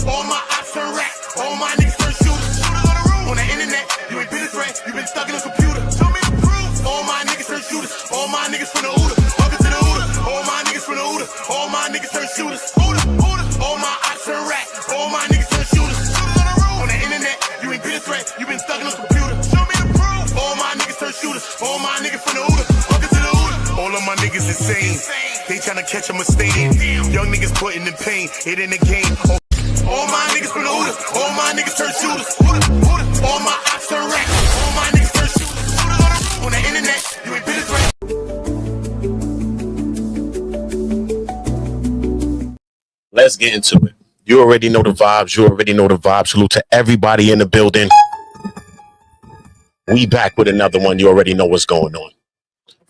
All my ops turn rap. All my niggas turn shooters. Shooters on the roof. On the internet, you ain't been a threat. You been stuck in a computer. Show me the proof. All my niggas turn shooters. All my niggas from the Uda. Welcome to the Uda. All my niggas from the Uda. All my niggas turn shooters. Uda, Uda. All my ops turn rap. All my niggas turn shooters. Shooters on the roof. On the internet, you ain't been a threat. You been stuck in a computer. Show me the proof. All my niggas turn shooters. All my niggas from the Uda. Welcome to the Uda. All of my niggas insane. They tryna catch a mistake. Young niggas putting in pain. It in the game. All my niggas from the Uda. All my niggas turn shooters. Uda, Uda. All my ops turn rap. All my niggas turn shooters. Shooters on the roof. On the internet, you ain't been a threat. Let's get into it. You already know the vibes. You already know the vibes. Salute to everybody in the building. We back with another one. You already know what's going on.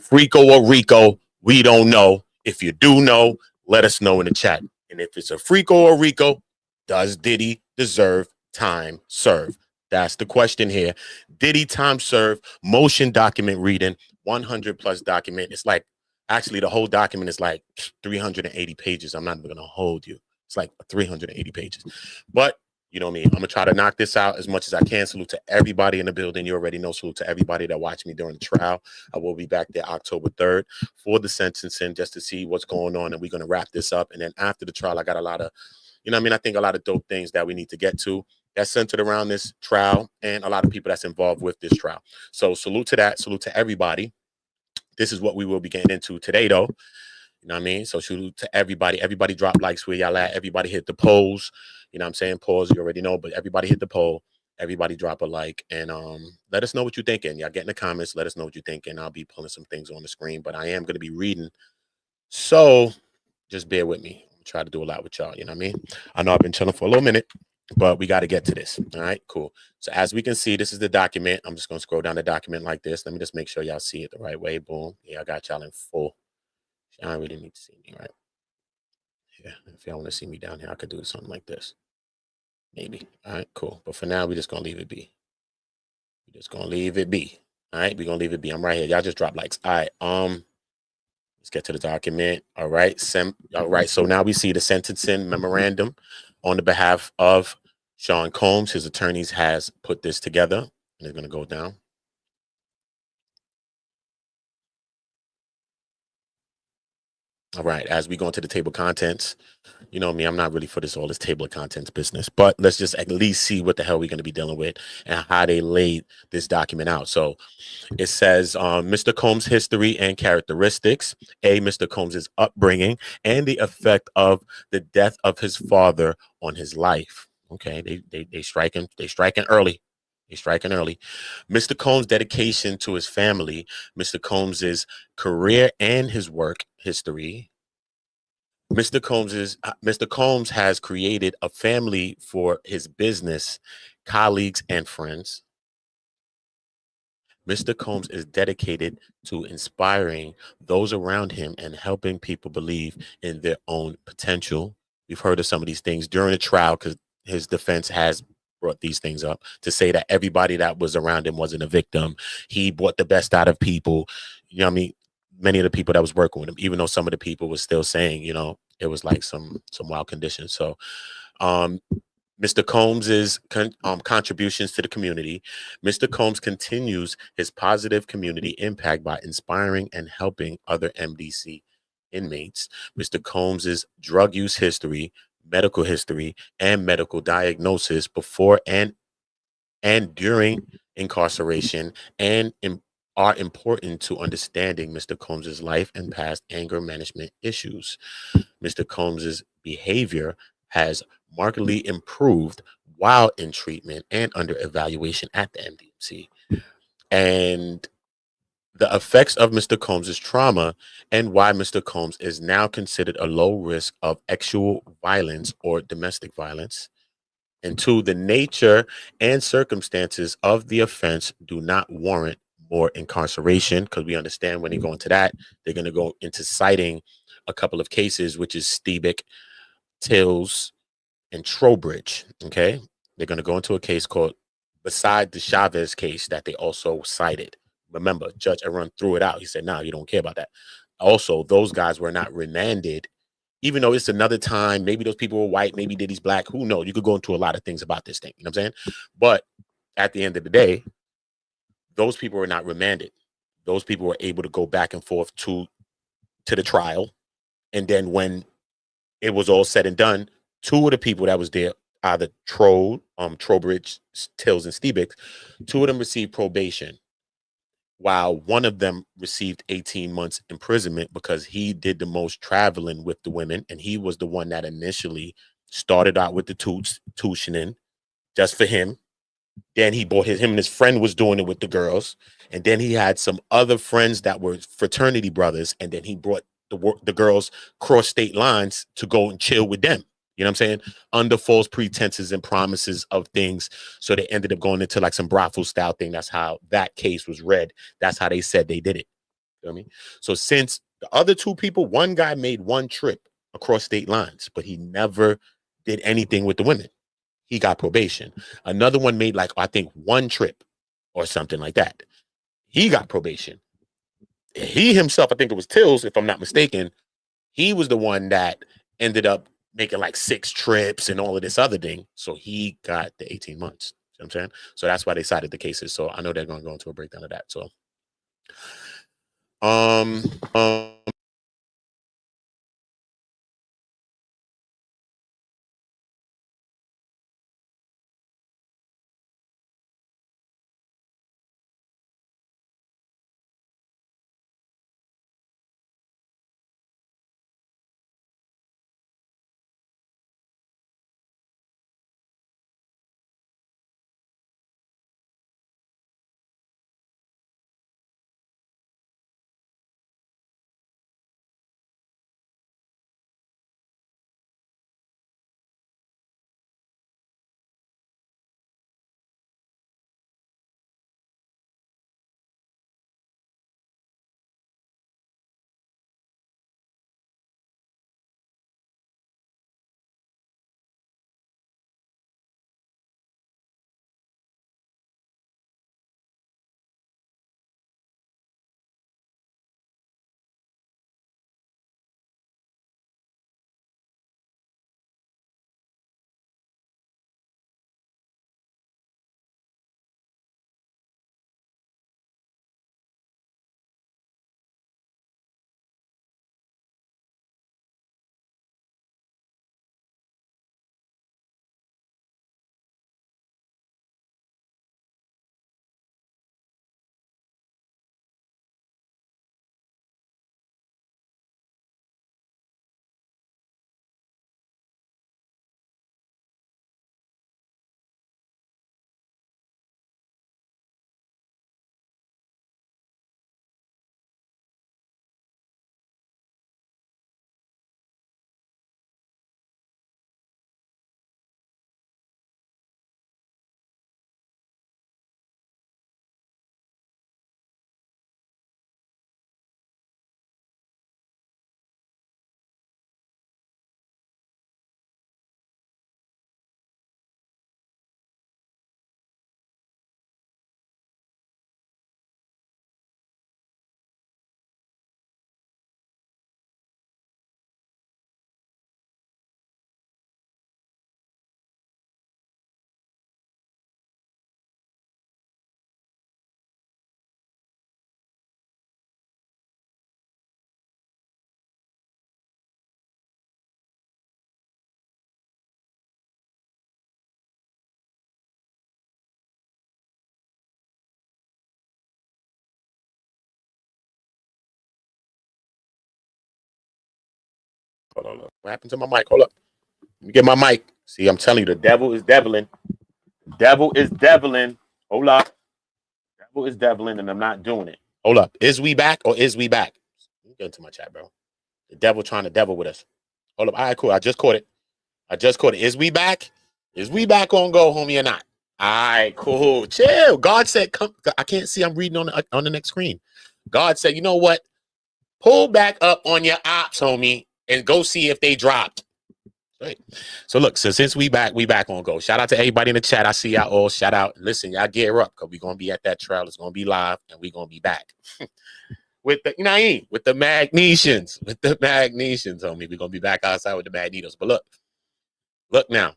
Frico or Rico, we don't know. If you do know, let us know in the chat. And if it's a Frico or Rico, does Diddy deserve time served? That's the question here. Diddy time served, motion document reading, 100 plus document. It's like, actually, the whole document is like 380 pages. I'm not even going to hold you. It's like 380 pages. But you know me, I'm going to try to knock this out as much as I can. Salute to everybody in the building. You already know. Salute to everybody that watched me during the trial. I will be back there October 3rd for the sentencing just to see what's going on. And we're going to wrap this up. And then after the trial, I got a lot of, you know what I mean? I think a lot of dope things that we need to get to that's centered around this trial and a lot of people that's involved with this trial. So salute to that. Salute to everybody. This is what we will be getting into today, though. You know what I mean? So salute to everybody. Everybody drop likes where y'all at. Everybody hit the polls. You know what I'm saying? Pause, you already know, but everybody hit the poll. Everybody drop a like and let us know what you're thinking. Y'all get in the comments. Let us know what you're thinking. I'll be pulling some things on the screen, but I am going to be reading. So just bear with me. I'm try to do a lot with y'all. You know what I mean? I know I've been chilling for a little minute, but we got to get to this. All right, cool. So as we can see, this is the document. I'm just going to scroll down the document like this. Let me just make sure y'all see it the right way. Boom. Yeah, I got y'all in full. Y'all really need to see me, right? Yeah, if y'all want to see me down here, I could do something like this. Maybe. All right, cool. But for now, we're just going to leave it be. We're just going to leave it be. All right, we're going to leave it be. I'm right here. Y'all just drop likes. All right, let's get to the document. All right, all right, so now we see the sentencing memorandum on the behalf of Sean Combs. His attorneys has put this together, and it's going to go down. All right, as we go into the table of contents, you know me, I'm not really for all this table of contents business, but let's just at least see what the hell we're going to be dealing with and how they laid this document out. So it says Mr. Combs' history and characteristics, Mr. Combs' upbringing, and the effect of the death of his father on his life. Okay, they striking early. He's striking early. Mr. Combs' dedication to his family, Mr. Combs' career and his work history. Mr. Combs has created a family for his business, colleagues, and friends. Mr. Combs is dedicated to inspiring those around him and helping people believe in their own potential. We've heard of some of these things during the trial because his defense has brought these things up to say that everybody that was around him wasn't a victim. He brought the best out of people. You know what I mean? Many of the people that was working with him, even though some of the people was still saying, you know, it was like some wild conditions. So Mr. Combs's contributions to the community. Mr. Combs continues his positive community impact by inspiring and helping other MDC inmates. Mr. Combs's drug use history, medical history, and medical diagnosis before and during incarceration and are important to understanding Mr. Combs's life and past anger management issues. Mr. Combs's behavior has markedly improved while in treatment and under evaluation at the MDMC. And the effects of Mr. Combs's trauma and why Mr. Combs is now considered a low risk of sexual violence or domestic violence. And two, the nature and circumstances of the offense do not warrant more incarceration, because we understand when they go into that, they're going to go into citing a couple of cases, which is Stebic, Tills, and Trowbridge. Okay, they're going to go into a case called, beside the Chavez case that they also cited. Remember, Judge Arun threw it out. He said, "No, you don't care about that." Also, those guys were not remanded even though it's another time, maybe those people were white, maybe Diddy's black, who knows? You could go into a lot of things about this thing, you know what I'm saying? But at the end of the day, those people were not remanded. Those people were able to go back and forth to the trial. And then when it was all said and done, two of the people that was there, either Trowbridge, Tills, and Steebix, two of them received probation, while one of them received 18 months imprisonment because he did the most traveling with the women, and he was the one that initially started out with the tuitioning just for him. Then he bought him and his friend was doing it with the girls, and then he had some other friends that were fraternity brothers, and then he brought the girls cross state lines to go and chill with them. You know what I'm saying? Under false pretenses and promises of things. So they ended up going into like some brothel style thing. That's how that case was read. That's how they said they did it. You know what I mean? So since the other two people, one guy made one trip across state lines, but he never did anything with the women. He got probation. Another one made like, I think, one trip or something like that. He got probation. He himself, I think it was Tills, if I'm not mistaken, he was the one that ended up making like 6 trips and all of this other thing. So he got the 18 months. You know what I'm saying? So that's why they cited the cases. So I know they're going to go into a breakdown of that. So um hold on. What happened to my mic? Hold up. Let me get my mic. See, I'm telling you, the devil is deviling. Devil is deviling. Hold up. Devil is deviling, and I'm not doing it. Hold up. Is we back or is we back? Let me get into my chat, bro. The devil trying to devil with us. Hold up. All right, cool. I just caught it. Is we back? Is we back on go, homie, or not? All right, cool. Chill. God said, come. I can't see. I'm reading on the next screen. God said, you know what? Pull back up on your ops, homie, and go see if they dropped. Right. So look, so since we back on go. Shout out to everybody in the chat. I see y'all all. Shout out. Listen, y'all gear up because we're gonna be at that trail. It's gonna be live and we're gonna be back. with the, you know what I mean? With the magnesians, homie. We're gonna be back outside with the magnetos. But look now.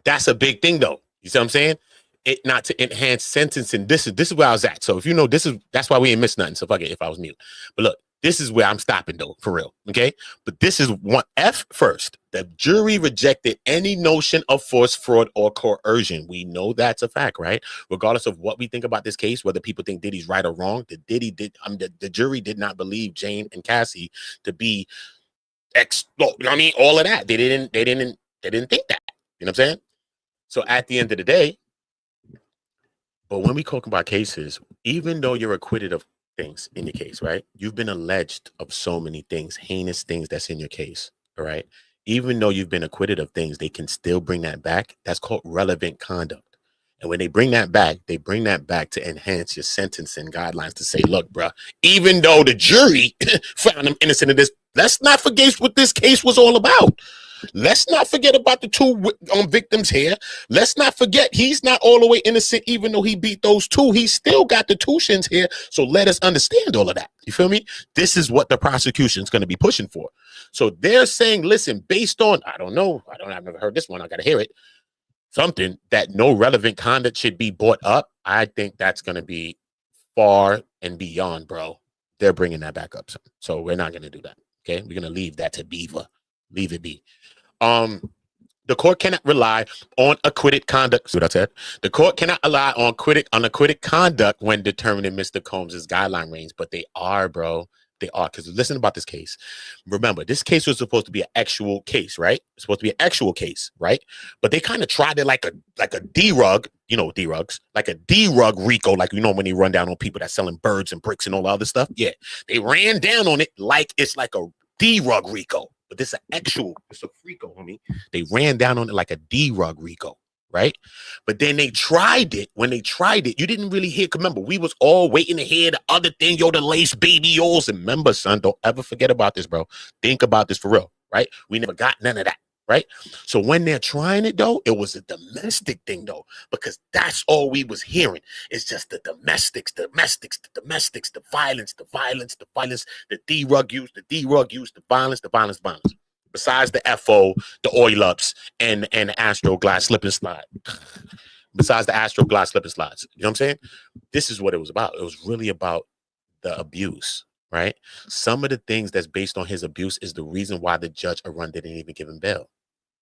That's a big thing though. You see what I'm saying? It not to enhance sentencing. This is where I was at. So if you know, that's why we ain't missed nothing. So fuck it if I was mute. But look, this is where I'm stopping though, for real. Okay. But this is one F first. The jury rejected any notion of force, fraud, or coercion. We know that's a fact, right? Regardless of what we think about this case, whether people think Diddy's right or wrong, the jury did not believe Jane and Cassie to be you know what I mean? All of that. They didn't think that. You know what I'm saying? So at the end of the day, but when we talk about cases, even though you're acquitted of things in your case, right? You've been alleged of so many things, heinous things that's in your case, all right? Even though you've been acquitted of things, they can still bring that back. That's called relevant conduct. And when they bring that back to enhance your sentencing guidelines to say, look, bro, even though the jury found him innocent of this, let's not forget what this case was all about. Let's not forget about the two victims here. Let's not forget he's not all the way innocent, even though he beat those two. He still got the two shins here. So let us understand all of that. You feel me? This is what the prosecution is going to be pushing for. So they're saying, listen, based on, I've never heard this one. I got to hear it. Something that no relevant conduct should be brought up. I think that's going to be far and beyond, bro. They're bringing that back up. So we're not going to do that. Okay. We're going to leave that to Beaver. Leave it be. The court cannot rely on acquitted conduct. See what I said? The court cannot rely on acquitted conduct when determining Mr. Combs's guideline range, but they are, bro. They are, because listen about this case. Remember, this case was supposed to be an actual case, right? It's supposed to be an actual case, right? But they kind of tried it like a D-rug, you know, D-rugs, like a D-rug RICO, like, you know, when they run down on people that's selling birds and bricks and all the other stuff. Yeah, they ran down on it like it's like a D-rug RICO. But this is it's a FRICO, homie. They ran down on it like a D-rug RICO, right? But then they tried it. When they tried it, you didn't really hear. Remember, we was all waiting to hear the other thing, the lace baby oils. And remember, son, don't ever forget about this, bro. Think about this for real, right? We never got none of that, right? So when they're trying it, though, it was a domestic thing, though, because that's all we was hearing. It's just the domestics, the violence, the D-rug use, the violence. Besides the FO, the oil ups, and the Astro Glass slip and slide. Besides the Astro Glass slip and slides. You know what I'm saying? This is what it was about. It was really about the abuse, right? Some of the things that's based on his abuse is the reason why the judge Arun didn't even give him bail.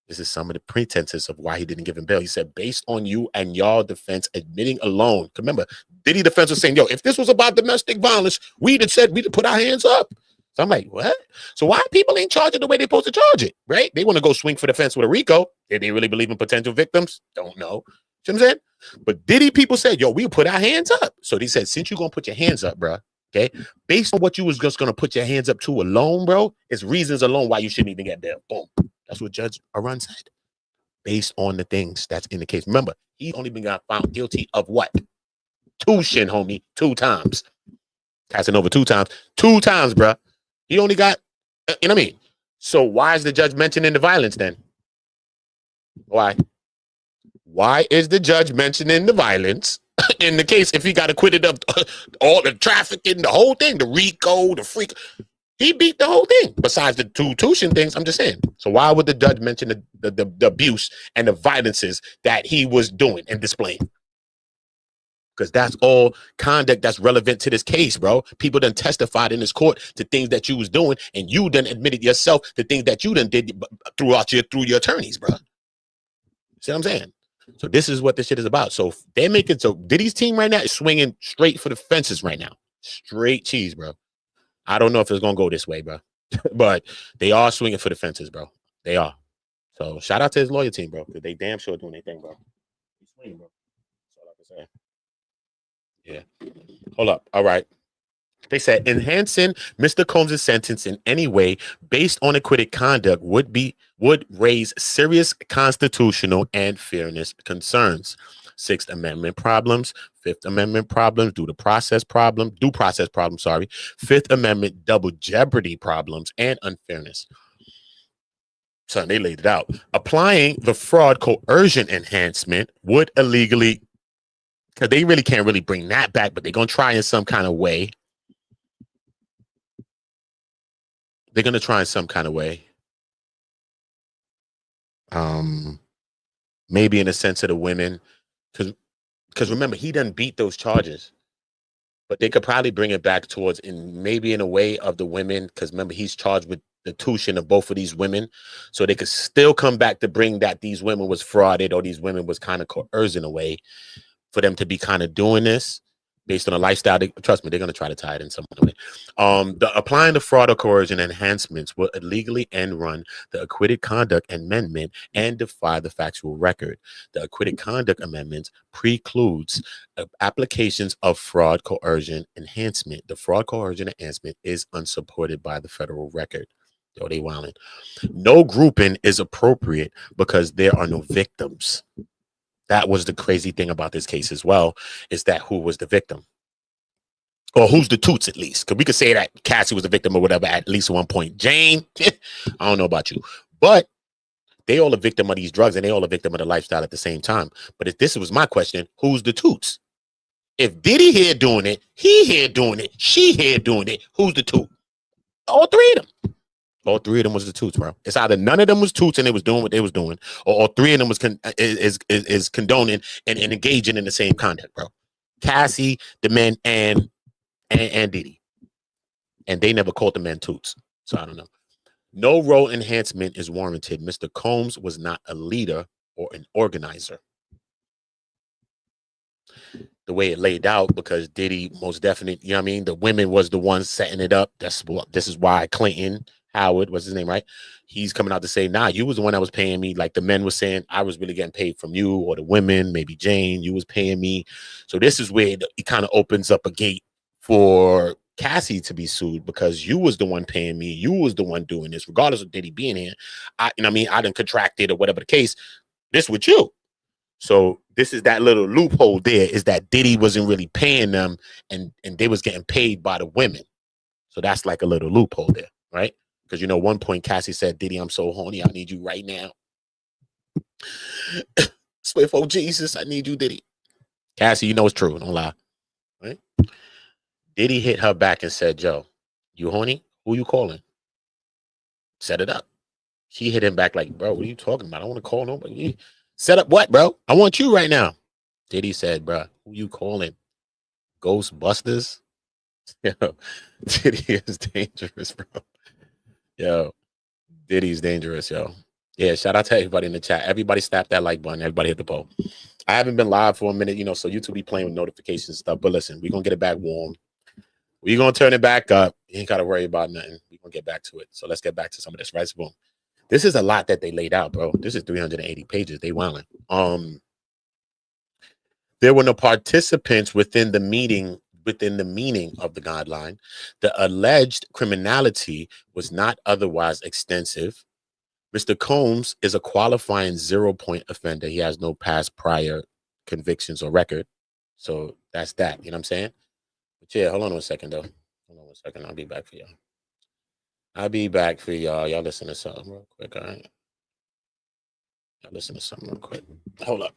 This is some of the pretenses of why he didn't give him bail. He said, based on you and y'all defense admitting alone. Remember, Diddy defense was saying, yo, if this was about domestic violence, we'd put our hands up. So I'm like, what? So why people ain't charging the way they're supposed to charge it, right? They want to go swing for the fence with a RICO. Did they really believe in potential victims? Don't know. You know what I'm saying? But Diddy people said, yo, we put our hands up. So they said, since you're going to put your hands up, bro, okay, based on what you was just going to put your hands up to alone, bro, it's reasons alone why you shouldn't even get bail. Boom. That's what Judge Arun said. Based on the things that's in the case. Remember, he only been got found guilty of what? 2 shin, homie. 2 times. Casanova 2 times. 2 times, bro. He only got, you know what I mean? So why is the judge mentioning the violence then? Why? Why is the judge mentioning the violence in the case if he got acquitted of all the trafficking, the whole thing, the RICO, the freak? He beat the whole thing. Besides the 2 Tushin things, I'm just saying. So why would the judge mention the abuse and the violences that he was doing and displaying? Because that's all conduct that's relevant to this case, bro. People done testified in this court to things that you was doing, and you done admitted yourself to things that you done did through your attorneys, bro. See what I'm saying? So this is what this shit is about. So they're making, so Diddy's team right now is swinging straight for the fences right now. Straight cheese, bro. I don't know if it's going to go this way, bro. But they are swinging for the fences, bro. They are. So shout out to his lawyer team, bro. Because they damn sure doing their thing, bro. He's swinging, bro. That's all I can say. Yeah. Hold up. All right. They said enhancing Mr. Combs' sentence in any way based on acquitted conduct would raise serious constitutional and fairness concerns. 6th Amendment problems, 5th Amendment problems, due process problems, 5th Amendment double jeopardy problems, and unfairness. So they laid it out. Applying the fraud coercion enhancement would illegally, because they really can't really bring that back, but they're going to try in some kind of way. They're gonna try in some kind of way. Maybe in a sense of the women, because remember he done beat those charges, but they could probably bring it back towards maybe in a way of the women, because remember he's charged with the tuition of both of these women, so they could still come back to bring that these women was frauded or these women was kind of coerced in a way for them to be kind of doing this based on a lifestyle. Trust me, they're going to try to tie it in some way. Applying the fraud or coercion enhancements will illegally end run the acquitted conduct amendment and defy the factual record. The acquitted conduct amendment precludes applications of fraud coercion enhancement. The fraud coercion enhancement is unsupported by the federal record. Yo, they wilding. No grouping is appropriate because there are no victims. That was the crazy thing about this case as well, is that who was the victim? Or who's the toots, at least? Because we could say that Cassie was the victim or whatever at least at one point. Jane, I don't know about you. But they all a victim of these drugs and they all a victim of the lifestyle at the same time. But if this was my question, who's the toots? If Diddy here doing it, he here doing it, she here doing it, who's the toot? All three of them. All three of them was the toots, bro. It's either none of them was toots and they was doing what they was doing, or all three of them was is condoning and engaging in the same conduct, bro. Cassie, the men, and Diddy. And they never called the men toots. So I don't know. No role enhancement is warranted. Mr. Combs was not a leader or an organizer. The way it laid out, because Diddy most definitely, you know what I mean? The women was the ones setting it up. This is why Clinton Howard, what's his name, right? He's coming out to say, nah, you was the one that was paying me. Like the men was saying, I was really getting paid from you, or the women, maybe Jane, you was paying me. So this is where it kind of opens up a gate for Cassie to be sued, because you was the one paying me. You was the one doing this, regardless of Diddy being here. I done contracted or whatever the case. This with you. So this is that little loophole there, is that Diddy wasn't really paying them and they was getting paid by the women. So that's like a little loophole there, right? Because, you know, one point Cassie said, Diddy, I'm so horny. I need you right now. Swift, oh, Jesus, I need you, Diddy. Cassie, you know it's true. Don't lie. Right? Diddy hit her back and said, Joe, you horny? Who you calling? Set it up. She hit him back like, bro, what are you talking about? I don't want to call nobody. Set up what, bro? I want you right now. Diddy said, bro, who you calling? Ghostbusters? Yo, Diddy is dangerous, bro. Yo, Diddy's dangerous, yo. Yeah, shout out to everybody in the chat. Everybody slap that like button. Everybody hit the poll. I haven't been live for a minute, you know, so YouTube be playing with notifications and stuff. But listen, we're going to get it back warm. We're going to turn it back up. You ain't got to worry about nothing. We're going to get back to it. So let's get back to some of this, right? So boom. This is a lot that they laid out, bro. This is 380 pages. They wilding. There were no participants within the meeting. Within the meaning of the guideline, the alleged criminality was not otherwise extensive. Mr. Combs is a qualifying 0-point offender. He has no past prior convictions or record. So that's that. You know what I'm saying? But yeah, hold on one second, though. Hold on one second. I'll be back for y'all. I'll be back for y'all. Y'all listen to something real quick, all right? Y'all listen to something real quick. Hold up.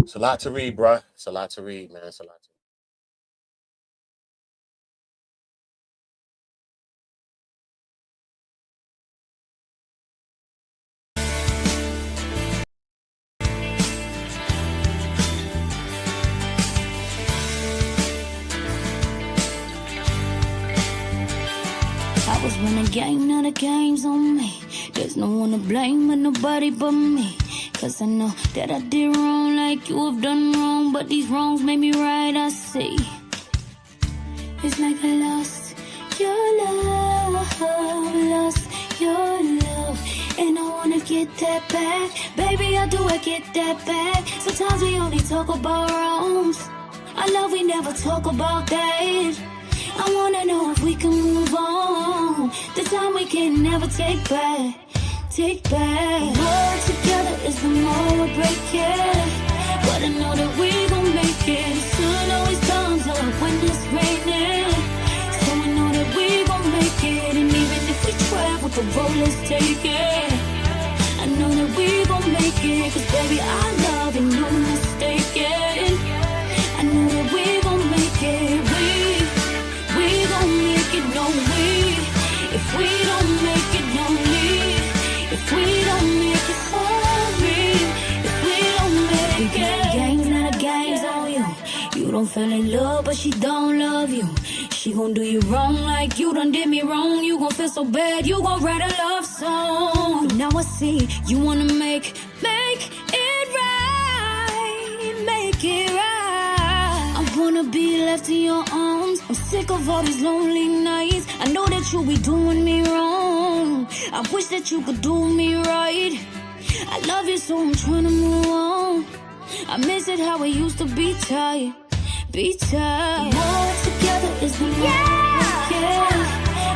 It's a lot to read, bro. It's a lot to read, man. It's a lot to I was winning a game, now the game's on me. There's no one to blame but nobody but me. Cause I know that I did wrong like you have done wrong, but these wrongs made me right, I see. It's like I lost your love, lost your love, and I wanna get that back. Baby, how do I get that back? Sometimes we only talk about wrongs. I love we never talk about that. I wanna know if we can move on. The time we can never take back. Take back. More together is the more we break it. But I know that we gon' make it. The sun always comes up when it's raining. So I know that we gon' make it. And even if we travel the road, let's take it. I know that we gon' make it. Cause baby, I love and no mistaken. I know that we gon' make it. We gon' make it, no we fell in love, but she don't love you. She gon' do you wrong like you done did me wrong. You gon' feel so bad, you gon' write a love song. But now I see you wanna make it right, make it right. I wanna be left in your arms. I'm sick of all these lonely nights. I know that you be doing me wrong. I wish that you could do me right. I love you, so I'm trying to move on. I miss it how it used to be tight, be tight. More together is the more yeah.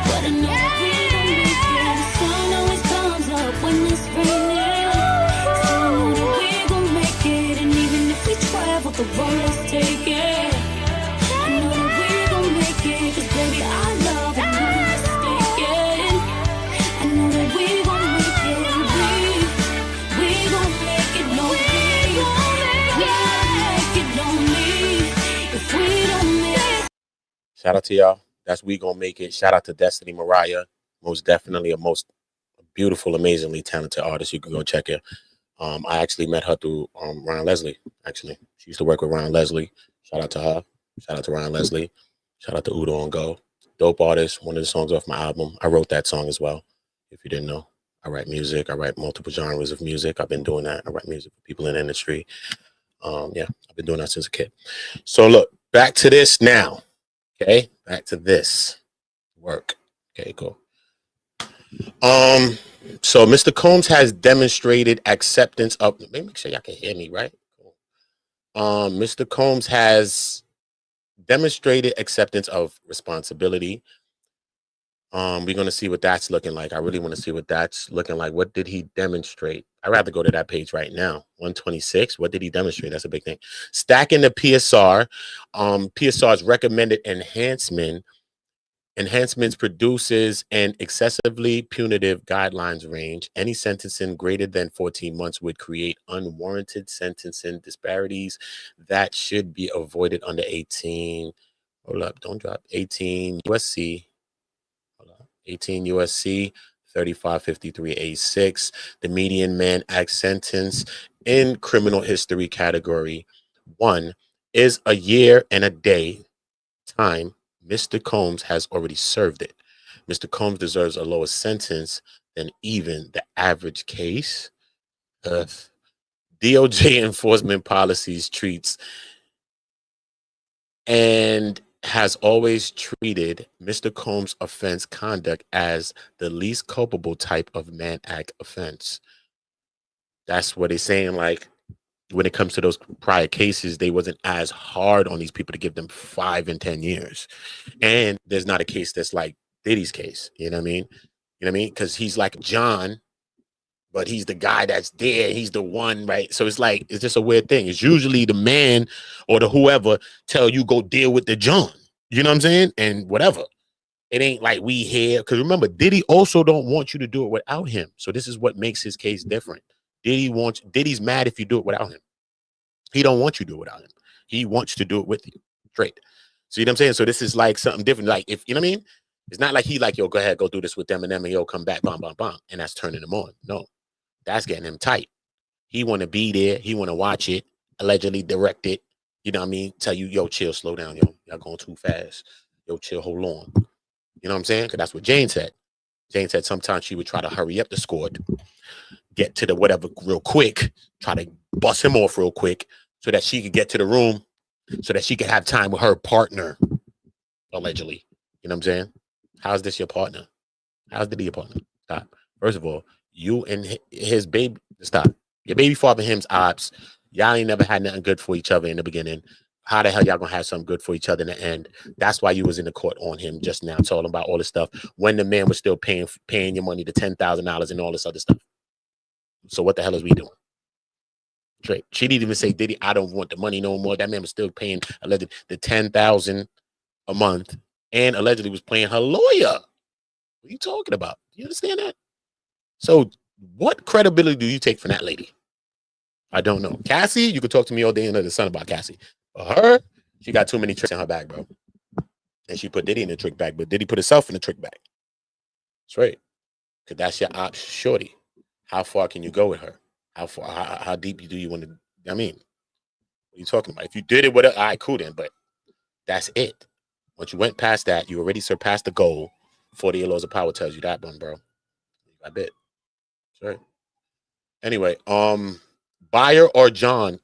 But I know that we gon' make it. The sun always comes up when it's raining. So I know that we gon' make it. And even if we travel the road, let's take it. I know that we gon' make it. 'Cause baby, I love and I'm mistaken. I know that we gon' make it. We gon' make it, no, we gon' make it, no, me. If we don't make it. Shout out to y'all. That's We Gonna Make It. Shout out to Destiny Mariah. Most definitely a most beautiful, amazingly talented artist. You can go check her. I actually met her through Ryan Leslie, actually. She used to work with Ryan Leslie. Shout out to her. Shout out to Ryan Leslie. Shout out to Udo on Go. Dope artist. One of the songs off my album. I wrote that song as well, if you didn't know. I write music. I write multiple genres of music. I've been doing that. I write music for people in the industry. Yeah, I've been doing that since a kid. So look, back to this now. Okay, back to this work. Okay, cool. So Mr. Combs has demonstrated acceptance of. Let me make sure y'all can hear me, right? Cool. Mr. Combs has demonstrated acceptance of responsibility. We're gonna see what that's looking like. I really want to see what that's looking like. What did he demonstrate? I'd rather go to that page right now. 126. What did he demonstrate? That's a big thing. Stacking the PSR. PSR's recommended enhancements produces an excessively punitive guidelines range. Any sentencing greater than 14 months would create unwarranted sentencing disparities that should be avoided under 18. Hold up, don't drop 18 USC. 18 USC 3553A6. The median man act sentence in criminal history category 1 is a year and a day time. Mr. Combs has already served it. Mr. Combs deserves a lower sentence than even the average case. DOJ enforcement policies treats and has always treated Mr. Combs' offense conduct as the least culpable type of Mann Act offense. That's what they're saying. Like, when it comes to those prior cases, they wasn't as hard on these people to give them 5 and 10 years. And there's not a case that's like Diddy's case. You know what I mean? You know what I mean? Because he's like John, but he's the guy that's there. He's the one, right? So it's like, it's just a weird thing. It's usually the man or the whoever tell you go deal with the John. You know what I'm saying? And whatever. It ain't like we here. Because remember, Diddy also don't want you to do it without him. So this is what makes his case different. Diddy's mad if you do it without him. He don't want you to do it without him. He wants to do it with you. Straight. See what I'm saying? So this is like something different. Like, if you know what I mean? It's not like he like, yo, go ahead, go do this with them and yo, come back, bam, bam, bam. And that's turning him on. No. That's getting him tight. He want to be there. He want to watch it, allegedly direct it. You know what I mean? Tell you, yo, chill, slow down, yo. Y'all going too fast. Yo, chill, hold on. You know what I'm saying? Because that's what Jane said. Jane said sometimes she would try to hurry up the score, get to the whatever real quick, try to bust him off real quick so that she could get to the room, so that she could have time with her partner, allegedly. You know what I'm saying? How's this your partner? How's Diddy your partner? Stop. First of all, you and his baby, stop. Your baby father and him's ops. Y'all ain't never had nothing good for each other in the beginning. How the hell y'all gonna have something good for each other in the end? That's why you was in the court on him just now, talking about all this stuff when the man was still paying your money, the $10,000 and all this other stuff. So what the hell is we doing? Straight. She didn't even say, Diddy, I don't want the money no more. That man was still paying allegedly the $10,000 a month and allegedly was paying her lawyer. What are you talking about? Do you understand that? So what credibility do you take from that lady? I don't know. Cassie, you could talk to me all day under the sun about Cassie. But her, she got too many tricks in her bag, bro. And she put Diddy in the trick bag, but Diddy put himself in the trick bag. That's right. Because that's your op shorty. How far can you go with her? How far? How deep do you want to? I mean, what are you talking about? If you did it with her, all right, cool then. But That's it. Once you went past that, you already surpassed the goal. 48 laws of power tells you that one, bro. I bet. That's right. Anyway, Buyer or John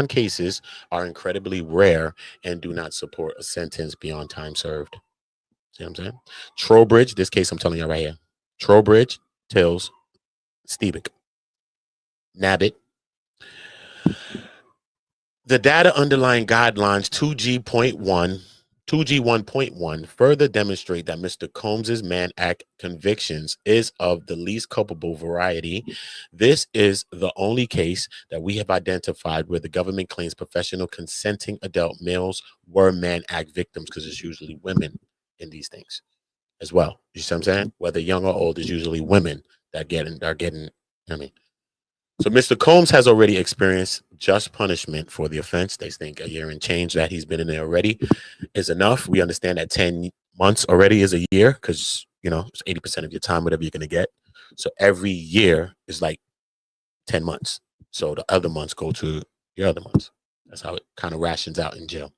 cases are incredibly rare and do not support a sentence beyond time served. See what I'm saying? Trowbridge, this case I'm telling you right here. Trowbridge, Tills, Stebic, Nabbit. The data underlying guidelines 2G 1.1 further demonstrate that Mr. Combs's Mann Act convictions is of the least culpable variety. This is the only case that we have identified where the government claims professional consenting adult males were Mann Act victims, because it's usually women in these things as well. You see what I'm saying? Whether young or old, is usually women that are getting, I mean. So Mr. Combs has already experienced just punishment for the offense. They think a year and change that he's been in there already is enough. We understand that 10 months already is a year, because, it's 80% of your time, whatever you're going to get. So every year is like 10 months. So the other months go to your other months. That's how it kind of rations out in jail.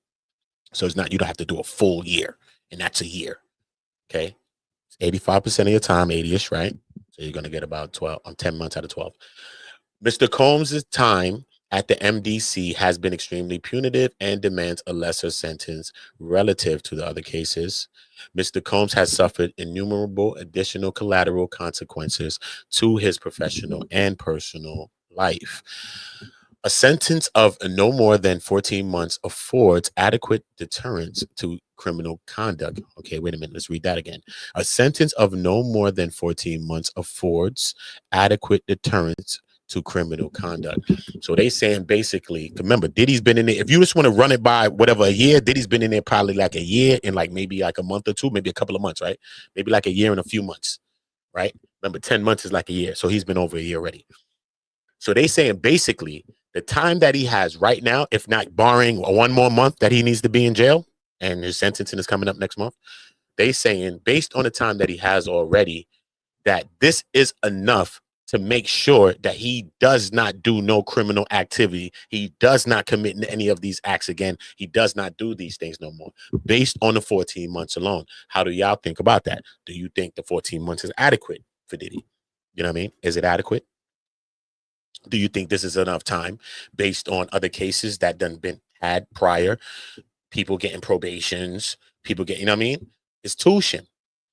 So it's not, you don't have to do a full year, and that's a year. Okay. It's 85% of your time, 80-ish, right? So you're going to get about 10 months out of 12. Mr. Combs' time at the MDC has been extremely punitive and demands a lesser sentence relative to the other cases. Mr. Combs has suffered innumerable additional collateral consequences to his professional and personal life. A sentence of no more than 14 months affords adequate deterrence to criminal conduct. Okay, wait a minute. Let's read that again. A sentence of no more than 14 months affords adequate deterrence to criminal conduct. So they saying basically, remember, Diddy's been in there. If you just want to run it by whatever a year, Diddy's been in there probably like a year and like maybe like a month or two, maybe a couple of months, right? Maybe like a year and a few months, right? Remember, 10 months is like a year. So he's been over a year already. So they saying basically the time that he has right now, if not barring one more month that he needs to be in jail and his sentencing is coming up next month, they saying based on the time that he has already, that this is enough to make sure that he does not do no criminal activity. He does not commit any of these acts again. He does not do these things no more based on the 14 months alone. How do y'all think about that? Do you think the 14 months is adequate for Diddy? You know what I mean? Is it adequate? Do you think this is enough time based on other cases that done been had prior? People getting probations, people getting, you know what I mean? It's tuition.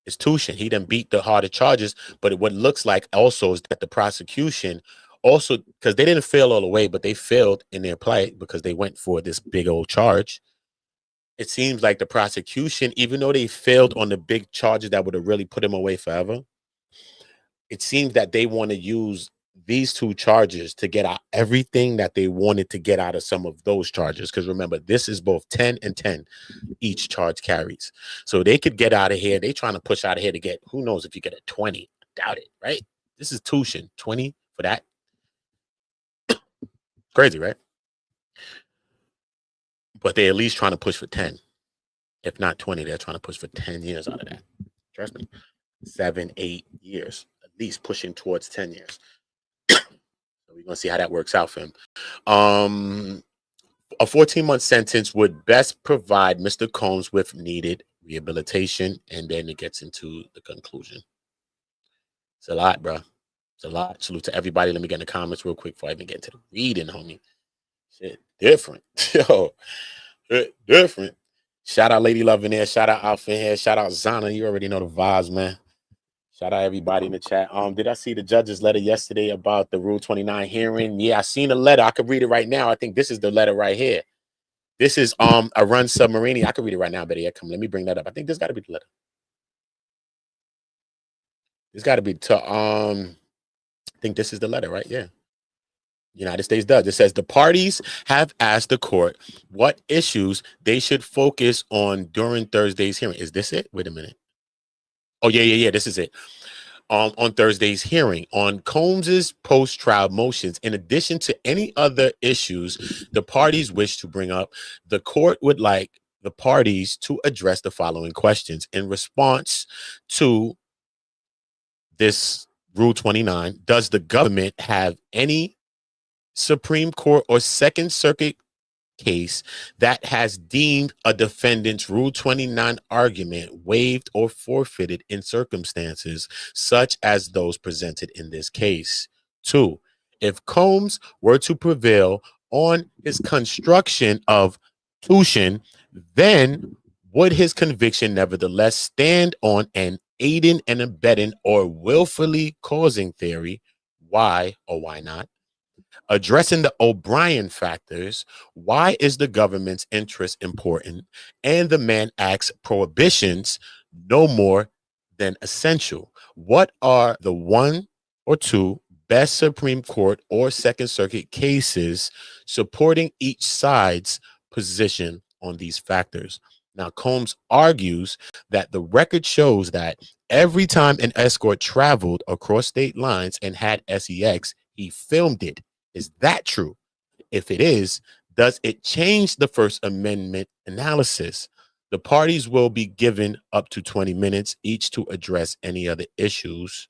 It's tuition. He done beat the harder charges, but what looks like also is that the prosecution also, because they didn't fail all the way, but they failed in their plight because they went for this big old charge. It seems like the prosecution, even though they failed on the big charges that would have really put him away forever, it seems that they want to use these two charges to get out everything that they wanted to get out of some of those charges. Because remember, this is both 10 and 10 each charge carries. So they could get out of here. They trying to push out of here to get, who knows if you get a 20. I doubt it, right? This is tuition. 20 for that. Crazy, right? But they're at least trying to push for 10. If not 20, they're trying to push for 10 years out of that. Trust me. 7, 8 years. At least pushing towards 10 years. So we're going to see how that works out for him. A 14-month sentence would best provide Mr. Combs with needed rehabilitation, and then it gets into the conclusion. It's a lot, bro. It's a lot. Salute to everybody. Let me get in the comments real quick before I even get into the reading, homie. Shit, different. Yo, different. Shout out Lady Love in there. Shout out Alpha in here. Shout out Zana. You already know the vibes, man. Shout out everybody in the chat. Did I see the judge's letter yesterday about the Rule 29 hearing? Yeah, I seen a letter. I could read it right now. I think this is the letter right here. This is a run submarine. I could read it right now, but yeah, come. Let me bring that up. I think this got to be the letter. This got to be to I think this is the letter, right? Yeah. United States does. It says the parties have asked the court what issues they should focus on during Thursday's hearing. Is this it? Wait a minute. Oh, yeah. This is it. On Thursday's hearing on Combs's post-trial motions, in addition to any other issues the parties wish to bring up, the court would like the parties to address the following questions in response to this Rule 29. Does the government have any Supreme Court or Second Circuit case that has deemed a defendant's Rule 29 argument waived or forfeited in circumstances such as those presented in this case. 2. If Combs were to prevail on his construction of tuition, then would his conviction nevertheless stand on an aiding and abetting or willfully causing theory? Why or why not? Addressing the O'Brien factors, why is the government's interest important and the Mann Act's prohibitions no more than essential? What are the one or two best Supreme Court or Second Circuit cases supporting each side's position on these factors? Now, Combs argues that the record shows that every time an escort traveled across state lines and had sex, he filmed it. Is that true? If it is, does it change the First Amendment analysis? The parties will be given up to 20 minutes each to address any other issues.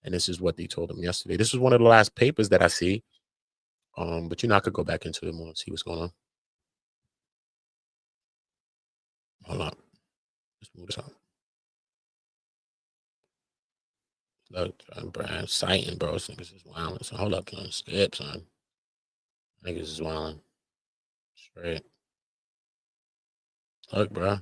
And this is what they told him yesterday. This was one of the last papers that I see. But I could go back into it more and see what's going on. Hold on. Let's move this up. Look, I'm citing, bro. This niggas is wilding. So hold up, son. Skip, son. Niggas is wilding. Straight. Look, bro.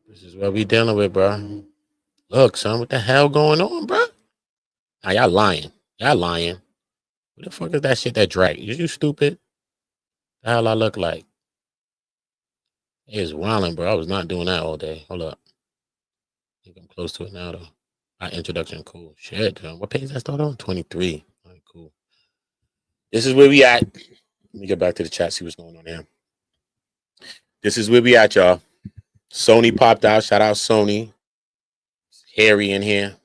This is what we dealing with, bro. Look, son, what the hell going on, bro? Now, y'all lying. Y'all lying. What the fuck is that shit that drag? Is you stupid? The hell I look like? It's wilding, bro. I was not doing that all day. Hold up. I think I'm close to it now, though. Our introduction, cool. Shit, man. What page did I start on? 23. All right, cool. This is where we at. Let me get back to the chat, see what's going on here. This is where we at, y'all. Sony popped out. Shout out Sony. Harry in here.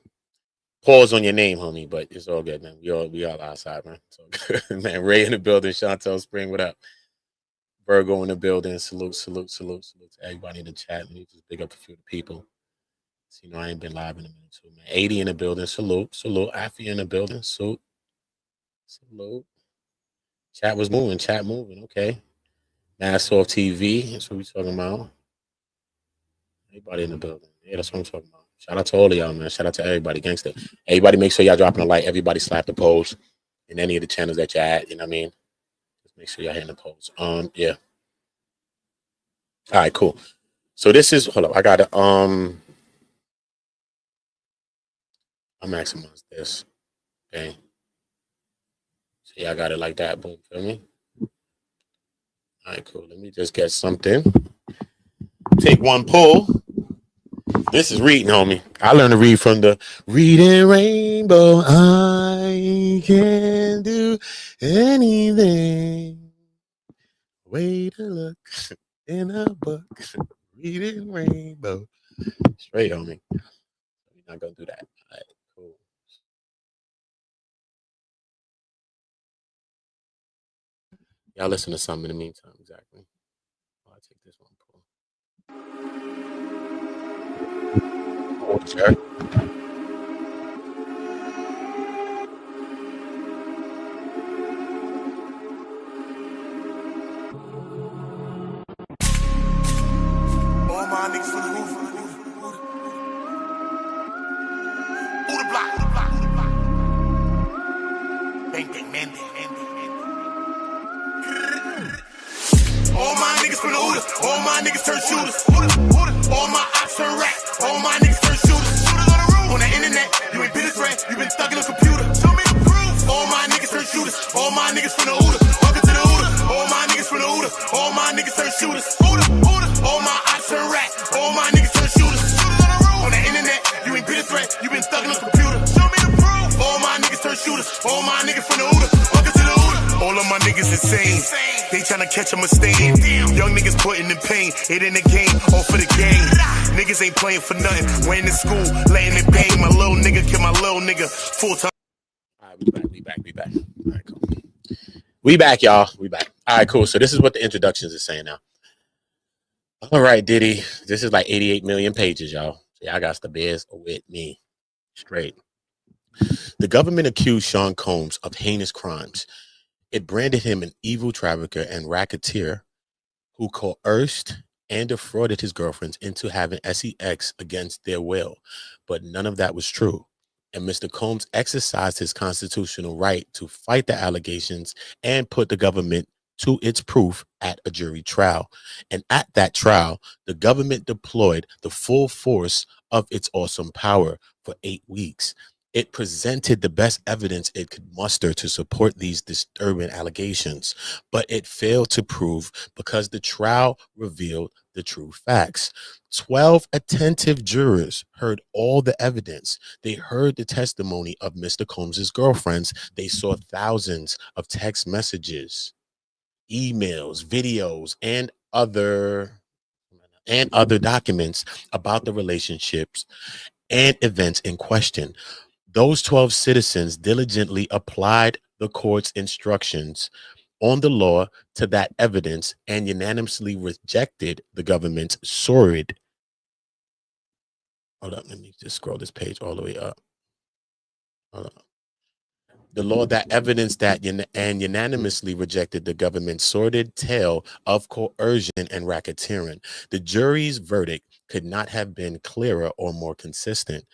Pause on your name, homie, but it's all good, man. We all outside, man. It's all good. Man, Ray in the building. Chantel Spring, what up? Virgo in the building. Salute to everybody in the chat. Let me just big up a few of the people. So, I ain't been live in a minute too, man. 80 in the building. Salute. Afi in the building. Salute. Chat was moving. Chat moving. Okay. Mass off TV. That's what we talking about. Everybody in the building. Yeah, that's what I'm talking about. Shout out to all of y'all, man. Shout out to everybody. Gangster. Everybody make sure y'all dropping a like. Everybody slap the polls in any of the channels that you're at. You know what I mean? Just make sure y'all hitting the polls. Yeah. All right, cool. So this is, hold up. I got to, I maximize this. Okay. See, I got it like that. Boom. Feel me? All right, cool. Let me just get something. Take one pull. This is reading, homie. I learned to read from the Reading Rainbow. I can do anything. Way to look in a book. Reading Rainbow. Straight, homie. We're not going to do that. All right, cool. Y'all listen to something in the meantime. Exactly. I'll take this one pull. Sure. All my niggas for the roof. Who the block? Bang, man. All my niggas from the Uda. All my niggas turn shooters. All my ops turn rats. All my niggas turn shooters. On the internet, you ain't been a threat. You been stuck in a computer. Show me the proof. All my niggas turn shooters. All my niggas from the Uda. Welcome to the Uda. All my niggas from the Uda. All my niggas turn shooters. All my ops turn rats. All my niggas turn shooters. On the internet, you ain't been a threat. You been stuck in a computer. Show me the proof. All my niggas turn shooters. All my niggas from the Uda. Welcome to the Uda. All of my niggas insane. They tryna catch a mistake. Young niggas putting in pain. It in the game, all for the game. Niggas ain't playing for nothing. Went in school, laying in pain. My little nigga kill my little nigga full time. All right, we back. All right, cool. We back, y'all. We back. All right, cool. So this is what the introductions is saying now. All right, Diddy. This is like 88 million pages, y'all. So y'all got to bear with me. Straight. The government accused Sean Combs of heinous crimes. It branded him an evil trafficker and racketeer who coerced and defrauded his girlfriends into having sex against their will. But none of that was true. And Mr. Combs exercised his constitutional right to fight the allegations and put the government to its proof at a jury trial. And at that trial, the government deployed the full force of its awesome power for 8 weeks. It presented the best evidence it could muster to support these disturbing allegations, but it failed to prove because the trial revealed the true facts. 12 attentive jurors heard all the evidence. They heard the testimony of Mr. Combs's girlfriends. They saw thousands of text messages, emails, videos, and other documents about the relationships and events in question. Those 12 citizens diligently applied the court's instructions on the law to that evidence and unanimously rejected the government's sordid. Hold up, let me just scroll this page all the way up. Hold up. The law that evidence that and unanimously rejected the government's sordid tale of coercion and racketeering. The jury's verdict could not have been clearer or more consistent.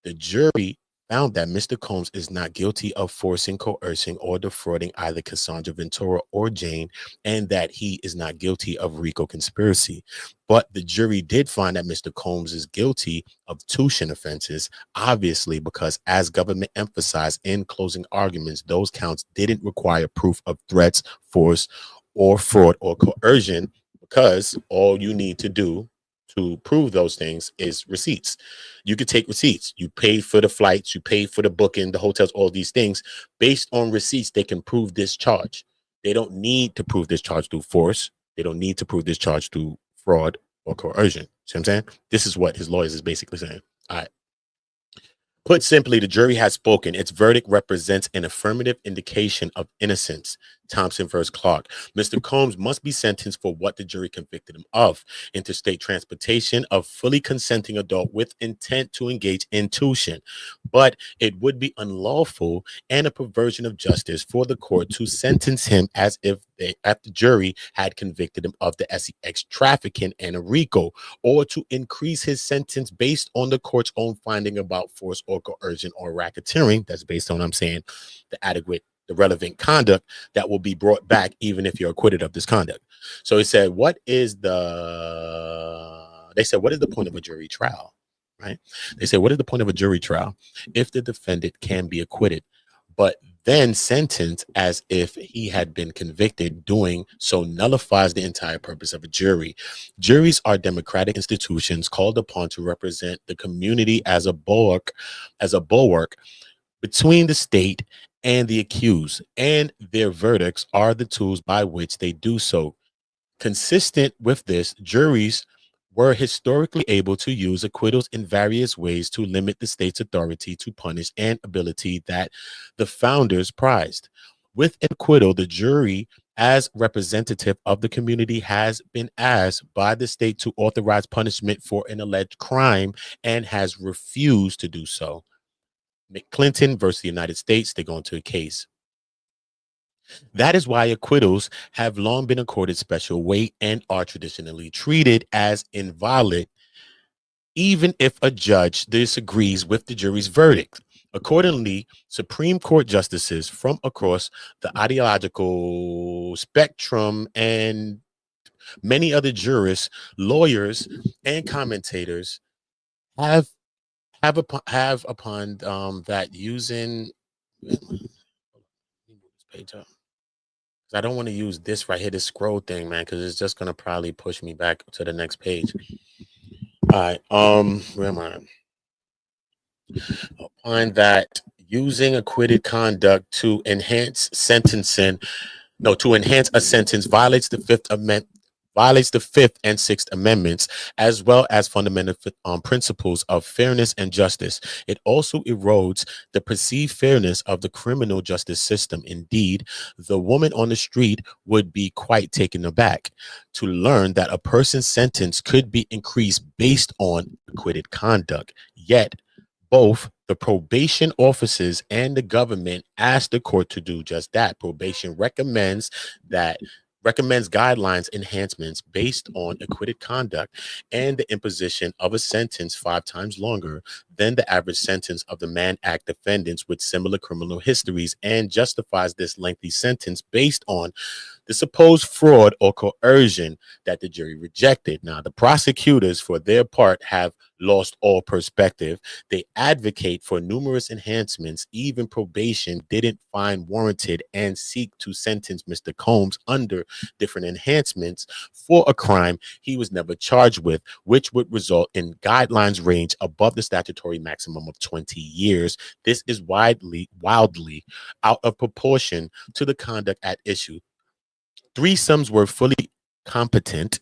The jury found that Mr. Combs is not guilty of forcing, coercing, or defrauding either Cassandra Ventura or Jane, and that he is not guilty of RICO conspiracy. But the jury did find that Mr. Combs is guilty of tuition offenses, obviously, because as government emphasized in closing arguments, those counts didn't require proof of threats, force, or fraud or coercion, because all you need to do to prove those things is receipts. You could take receipts. You paid for the flights, you paid for the booking, the hotels, all these things. Based on receipts, they can prove this charge. They don't need to prove this charge through force. They don't need to prove this charge through fraud or coercion. See what I'm saying? This is what his lawyers is basically saying. All right. Put simply, the jury has spoken. Its verdict represents an affirmative indication of innocence. Thompson versus Clark. Mr. Combs must be sentenced for what the jury convicted him of: interstate transportation of fully consenting adult with intent to engage in tuition. But it would be unlawful and a perversion of justice for the court to sentence him as if the jury had convicted him of the sex trafficking and a RICO, or to increase his sentence based on the court's own finding about force or coercion or racketeering. That's based on, I'm saying, the relevant conduct that will be brought back even if you're acquitted of this conduct. So he said, what is the point of a jury trial? Right? They said, what is the point of a jury trial if the defendant can be acquitted, but then sentenced as if he had been convicted? Doing so nullifies the entire purpose of a jury. Juries are democratic institutions called upon to represent the community as a bulwark between the state and the accused, and their verdicts are the tools by which they do so. Consistent with this, juries were historically able to use acquittals in various ways to limit the state's authority to punish and ability that the founders prized. With an acquittal, the jury, as representative of the community, has been asked by the state to authorize punishment for an alleged crime and has refused to do so. McClinton versus the United States, they go into a case. That is why acquittals have long been accorded special weight and are traditionally treated as inviolate, even if a judge disagrees with the jury's verdict. Accordingly, Supreme Court justices from across the ideological spectrum and many other jurists, lawyers, and commentators have upon that using. Let me move this page up. I don't want to use this right here, this scroll thing, man, because it's just gonna probably push me back to the next page. All right, where am I? Upon that, using acquitted conduct to enhance a sentence violates the Fifth Amendment. violates the Fifth and Sixth Amendments, as well as fundamental principles of fairness and justice. It also erodes the perceived fairness of the criminal justice system. Indeed, the woman on the street would be quite taken aback to learn that a person's sentence could be increased based on acquitted conduct. Yet, both the probation officers and the government asked the court to do just that. Probation recommends guidelines enhancements based on acquitted conduct and the imposition of a sentence 5 times longer than the average sentence of the Mann Act defendants with similar criminal histories, and justifies this lengthy sentence based on the supposed fraud or coercion that the jury rejected. Now, the prosecutors, for their part, have lost all perspective. They advocate for numerous enhancements. Even probation didn't find warranted and seek to sentence Mr. Combs under different enhancements for a crime he was never charged with, which would result in guidelines range above the statutory maximum of 20 years. This is wildly out of proportion to the conduct at issue. Threesomes were fully competent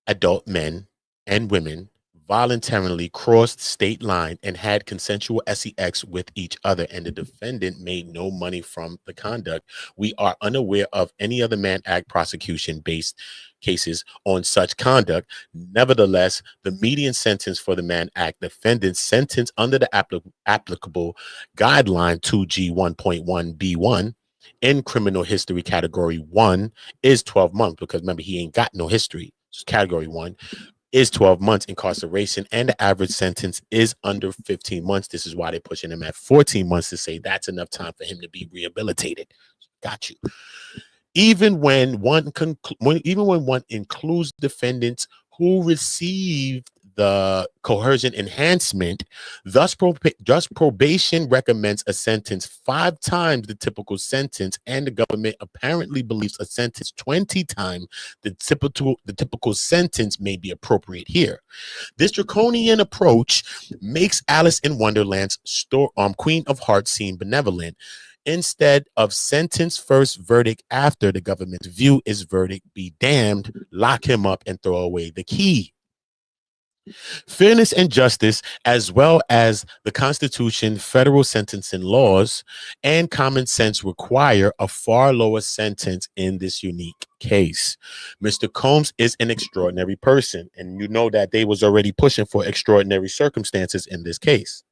adult men and women voluntarily crossed state line and had consensual sex with each other, and the defendant made no money from the conduct. We are unaware of any other Mann Act prosecution based cases on such conduct. Nevertheless, the median sentence for the Mann Act defendant's sentence under the applicable guideline 2G 1.1b1 in criminal history category 1 is 12 months, because remember, he ain't got no history. So category 1 is 12 months incarceration, and the average sentence is under 15 months. This is why they're pushing him at 14 months to say that's enough time for him to be rehabilitated. Got you. Even when one includes defendants who received the coercion enhancement, thus probation recommends a sentence 5 times the typical sentence, and the government apparently believes a sentence 20 times the typical sentence may be appropriate here. This draconian approach makes Alice in Wonderland's Queen of Hearts seem benevolent. Instead of sentence first, verdict after, the government's view is verdict be damned, lock him up and throw away the key. Fairness and justice, as well as the Constitution, federal sentencing laws, and common sense require a far lower sentence in this unique case. Mr. Combs is an extraordinary person, and you know that they was already pushing for extraordinary circumstances in this case.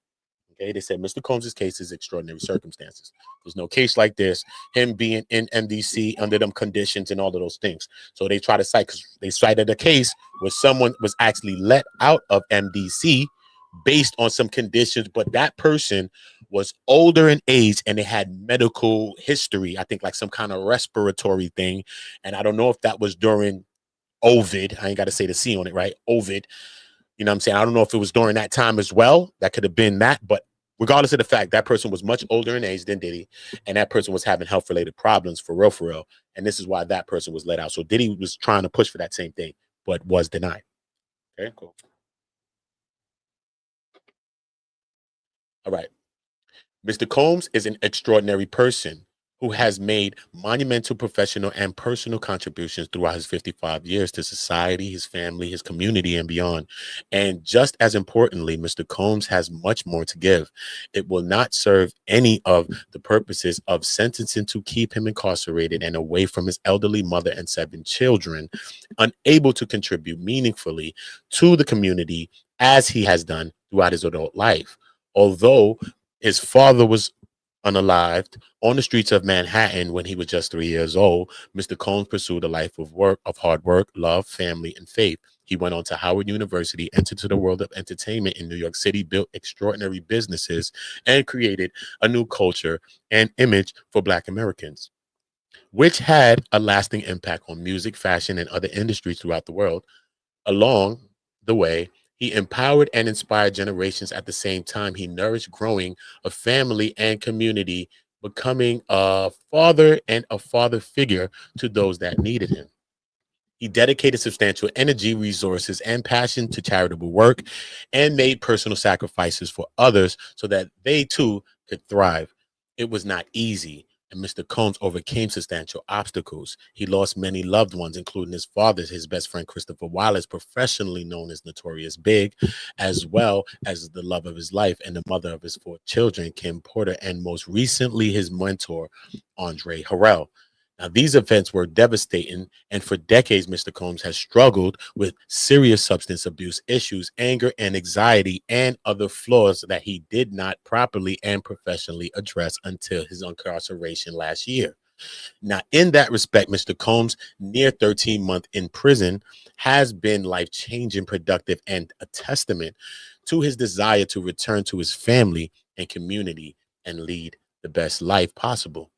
Okay, they said Mr. Combs' case is extraordinary circumstances. There's no case like this, him being in MDC under them conditions and all of those things. So they try to cite, because they cited a case where someone was actually let out of MDC based on some conditions, but that person was older in age and they had medical history, I think like some kind of respiratory thing. And I don't know if that was during Ovid. I ain't got to say the C on it, right? Ovid. You know what I'm saying? I don't know if it was during that time as well. That could have been that. But regardless of the fact, that person was much older in age than Diddy. And that person was having health-related problems for real, for real. And this is why that person was let out. So Diddy was trying to push for that same thing, but was denied. Okay, cool. All right. Mr. Combs is an extraordinary person who has made monumental professional and personal contributions throughout his 55 years to society, his family, his community, and beyond. And just as importantly, Mr. Combs has much more to give. It will not serve any of the purposes of sentencing to keep him incarcerated and away from his elderly mother and 7 children, unable to contribute meaningfully to the community as he has done throughout his adult life. Although his father was unalived on the streets of Manhattan when he was just 3 years old, Mr. Combs pursued a life of hard work, love, family, and faith. He went on to Howard University, entered to the world of entertainment in New York City, built extraordinary businesses, and created a new culture and image for Black Americans, which had a lasting impact on music, fashion, and other industries throughout the world. Along the way, he empowered and inspired generations. At the same time, he nourished growing a family and community, becoming a father and a father figure to those that needed him. He dedicated substantial energy, resources, and passion to charitable work and made personal sacrifices for others so that they too could thrive. It was not easy. and Mr. Combs overcame substantial obstacles. He lost many loved ones, including his father, his best friend, Christopher Wallace, professionally known as Notorious Big, as well as the love of his life and the mother of his 4 children, Kim Porter, and most recently his mentor, Andre Harrell. Now, these events were devastating, and for decades, Mr. Combs has struggled with serious substance abuse issues, anger and anxiety, and other flaws that he did not properly and professionally address until his incarceration last year. Now, in that respect, Mr. Combs' near 13-month in prison has been life-changing, productive, and a testament to his desire to return to his family and community and lead the best life possible.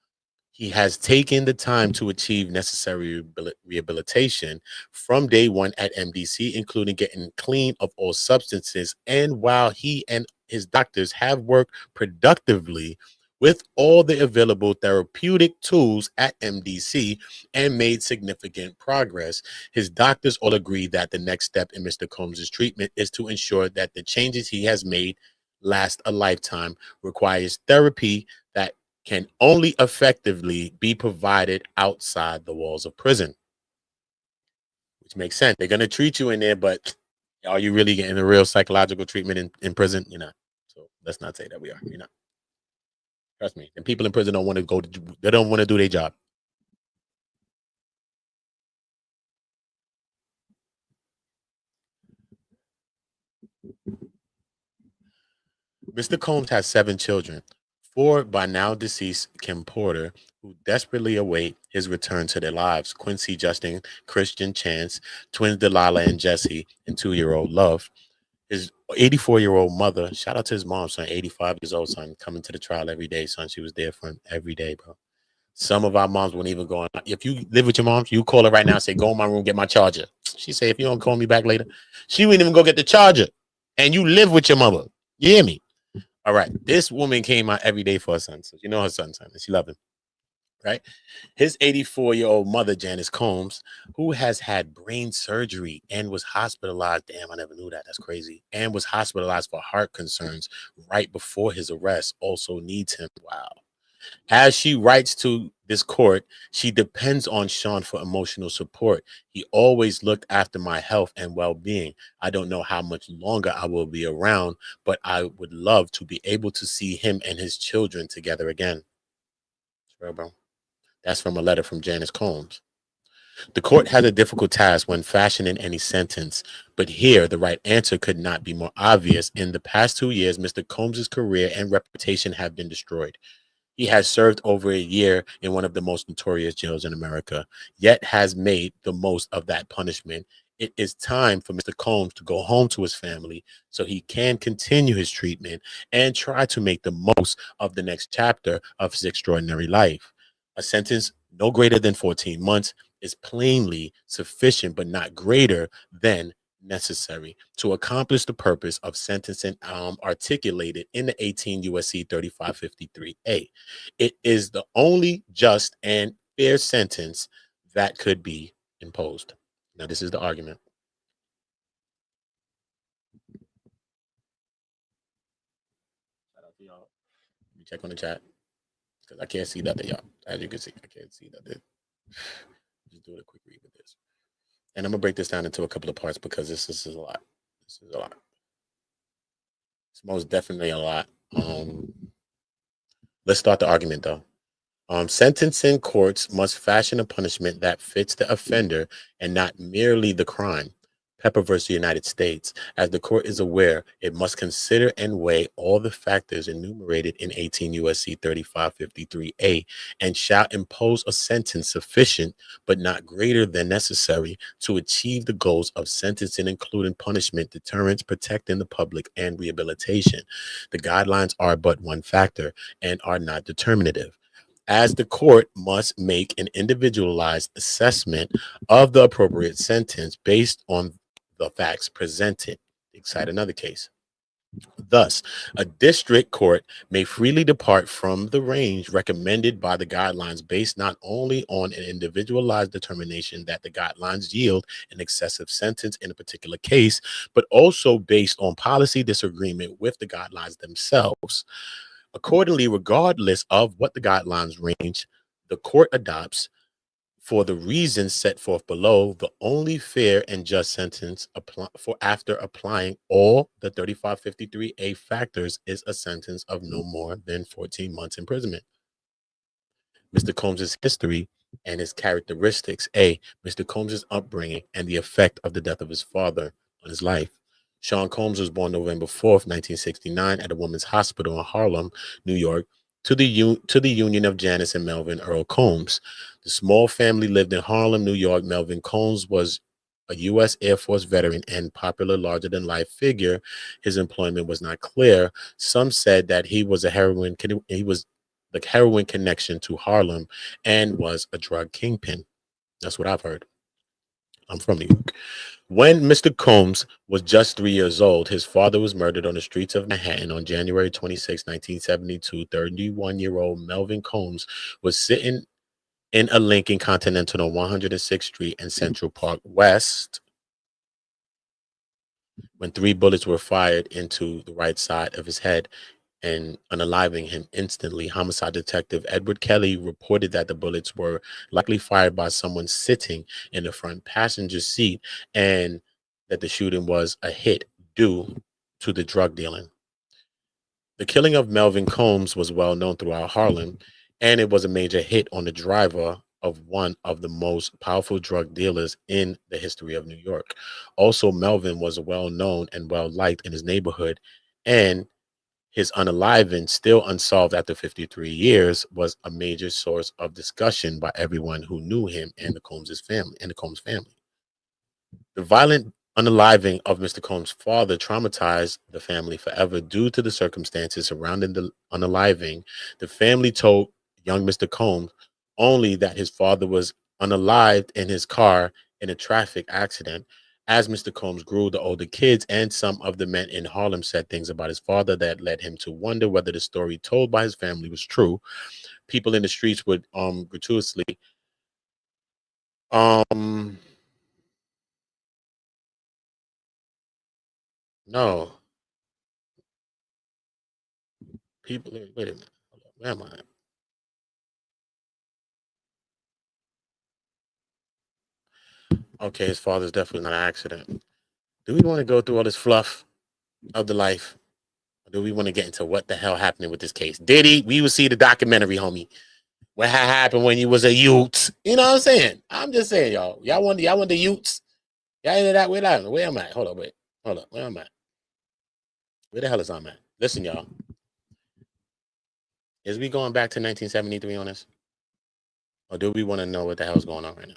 He has taken the time to achieve necessary rehabilitation from day one at MDC, including getting clean of all substances. And while he and his doctors have worked productively with all the available therapeutic tools at MDC and made significant progress, his doctors all agree that the next step in Mr. Combs' treatment is to ensure that the changes he has made last a lifetime, requires therapy that can only effectively be provided outside the walls of prison, which makes sense. They're going to treat you in there, but are you really getting a real psychological treatment in prison? You're not. So let's not say that we are. You're not. Trust me. And people in prison don't want to go to, they don't want to do their job. Mr. Combs has 7 children, 4 by now deceased Kim Porter, who desperately await his return to their lives. Quincy, Justin, Christian, Chance, twins Delilah and Jesse, and 2-year-old Love. His 84-year-old mother, shout out to his mom, son, 85 years old, son, coming to the trial every day, son. She was there for him every day, bro. Some of our moms wouldn't even go on. If you live with your mom, you call her right now and say, go in my room, get my charger. She say, if you don't call me back later, she wouldn't even go get the charger. And you live with your mother. You hear me? All right. This woman came out every day for her son. So you know her son, and she loved him. Right? His 84-year-old mother, Janice Combs, who has had brain surgery and was hospitalized. Damn, I never knew that. That's crazy. And was hospitalized for heart concerns right before his arrest, also needs him. Wow. As she writes to this court, she depends on Sean for emotional support. He always looked after my health and well-being. I don't know how much longer I will be around, but I would love to be able to see him and his children together again. Swear, bro. That's from a letter from Janice Combs. The court has a difficult task when fashioning any sentence, but here the right answer could not be more obvious. In the past 2 years, Mr. Combs' career and reputation have been destroyed. He has served over a year in one of the most notorious jails in America, yet has made the most of that punishment. It is time for Mr. Combs to go home to his family so he can continue his treatment and try to make the most of the next chapter of his extraordinary life. A sentence no greater than 14 months is plainly sufficient, but not greater than necessary to accomplish the purpose of sentencing articulated in the 18 USC 3553A. It is the only just and fair sentence that could be imposed. Now, this is the argument. Shout out to y'all. Let me check on the chat because I can't see that, y'all. As you can see, I can't see that. Just do a quick read with this. And I'm going to break this down into a couple of parts because this is a lot. This is a lot. It's most definitely a lot. Let's start the argument, though. Sentencing courts must fashion a punishment that fits the offender and not merely the crime. Pepper versus United States. As the court is aware, it must consider and weigh all the factors enumerated in 18 USC 3553A and shall impose a sentence sufficient but not greater than necessary to achieve the goals of sentencing, including punishment, deterrence, protecting the public, and rehabilitation. The guidelines are but one factor and are not determinative, as the court must make an individualized assessment of the appropriate sentence based on the facts presented. Cite another case. Thus, a district court may freely depart from the range recommended by the guidelines based not only on an individualized determination that the guidelines yield an excessive sentence in a particular case, but also based on policy disagreement with the guidelines themselves. Accordingly, regardless of what the guidelines range the court adopts for the reasons set forth below, the only fair and just sentence for after applying all the 3553A factors is a sentence of no more than 14 months imprisonment. Mr. Combs's history and his characteristics. A. Mr. Combs's upbringing and the effect of the death of his father on his life. Sean Combs was born November 4th, 1969, at a women's hospital in Harlem, New York, to the union of Janice and Melvin Earl Combs. The small family lived in Harlem, New York. Melvin Combs was a U.S. Air Force veteran and popular larger-than-life figure. His employment was not clear. Some said that he was the heroin connection to Harlem and was a drug kingpin. That's what I've heard. I'm from New York. When Mr. Combs was just 3 years old, his father was murdered on the streets of Manhattan on January 26, 1972. 31-year-old Melvin Combs was sitting in a Lincoln Continental on 106th Street and Central Park West when 3 bullets were fired into the right side of his head and unaliving him instantly. Homicide detective Edward Kelly reported that the bullets were likely fired by someone sitting in the front passenger seat and that the shooting was a hit due to the drug dealing. The killing of Melvin Combs was well known throughout Harlem, and it was a major hit on the driver of one of the most powerful drug dealers in the history of New York. Also, Melvin was well known and well liked in his neighborhood, and his unaliving, still unsolved after 53 years, was a major source of discussion by everyone who knew him and the Combs family. The violent unaliving of Mr. Combs' father traumatized the family forever due to the circumstances surrounding the unaliving. The family told young Mr. Combs only that his father was unalived in his car in a traffic accident. As Mr. Combs grew, the older kids and some of the men in Harlem said things about his father that led him to wonder whether the story told by his family was true. People in the streets would gratuitously no people. Wait a minute, where am I? Okay, his father's definitely not an accident. Do we want to go through all this fluff of the life? Or do we want to get into what the hell happening with this case? Diddy, we will see the documentary, homie. What happened when you was a youth? You know what I'm saying? I'm just saying, y'all. Y'all want the youths? Y'all into that? Where am I? Hold up. Where am I? Where the hell is I at? Listen, y'all. Is we going back to 1973 on this? Or do we want to know what the hell's going on right now?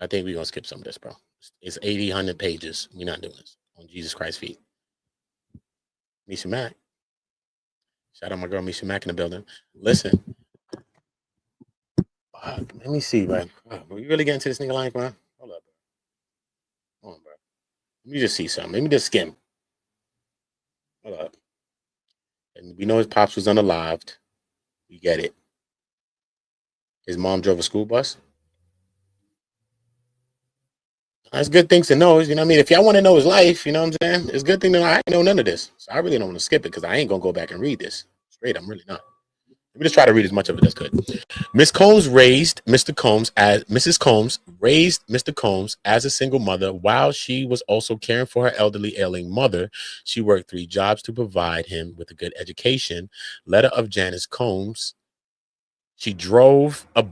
I think we're going to skip some of this, bro. It's 80, 100 pages. We're not doing this on Jesus Christ feet. Misha Mack. Shout out my girl Misha Mack in the building. Listen. Let me see, man. Are we really getting to this nigga life, man? Hold up, bro. Hold on, bro. Let me just see something. Let me just skim. Hold up. And we know his pops was unalived. We get it. His mom drove a school bus. That's good things to know. You know what I mean? If y'all want to know his life, you know what I'm saying? It's a good thing that I ain't know none of this. So I really don't want to skip it because I ain't going to go back and read this. Straight, I'm really not. Let me just try to read as much of it as good. Mrs. Combs raised Mr. Combs as a single mother while she was also caring for her elderly ailing mother. She worked 3 jobs to provide him with a good education. Letter of Janice Combs. She drove a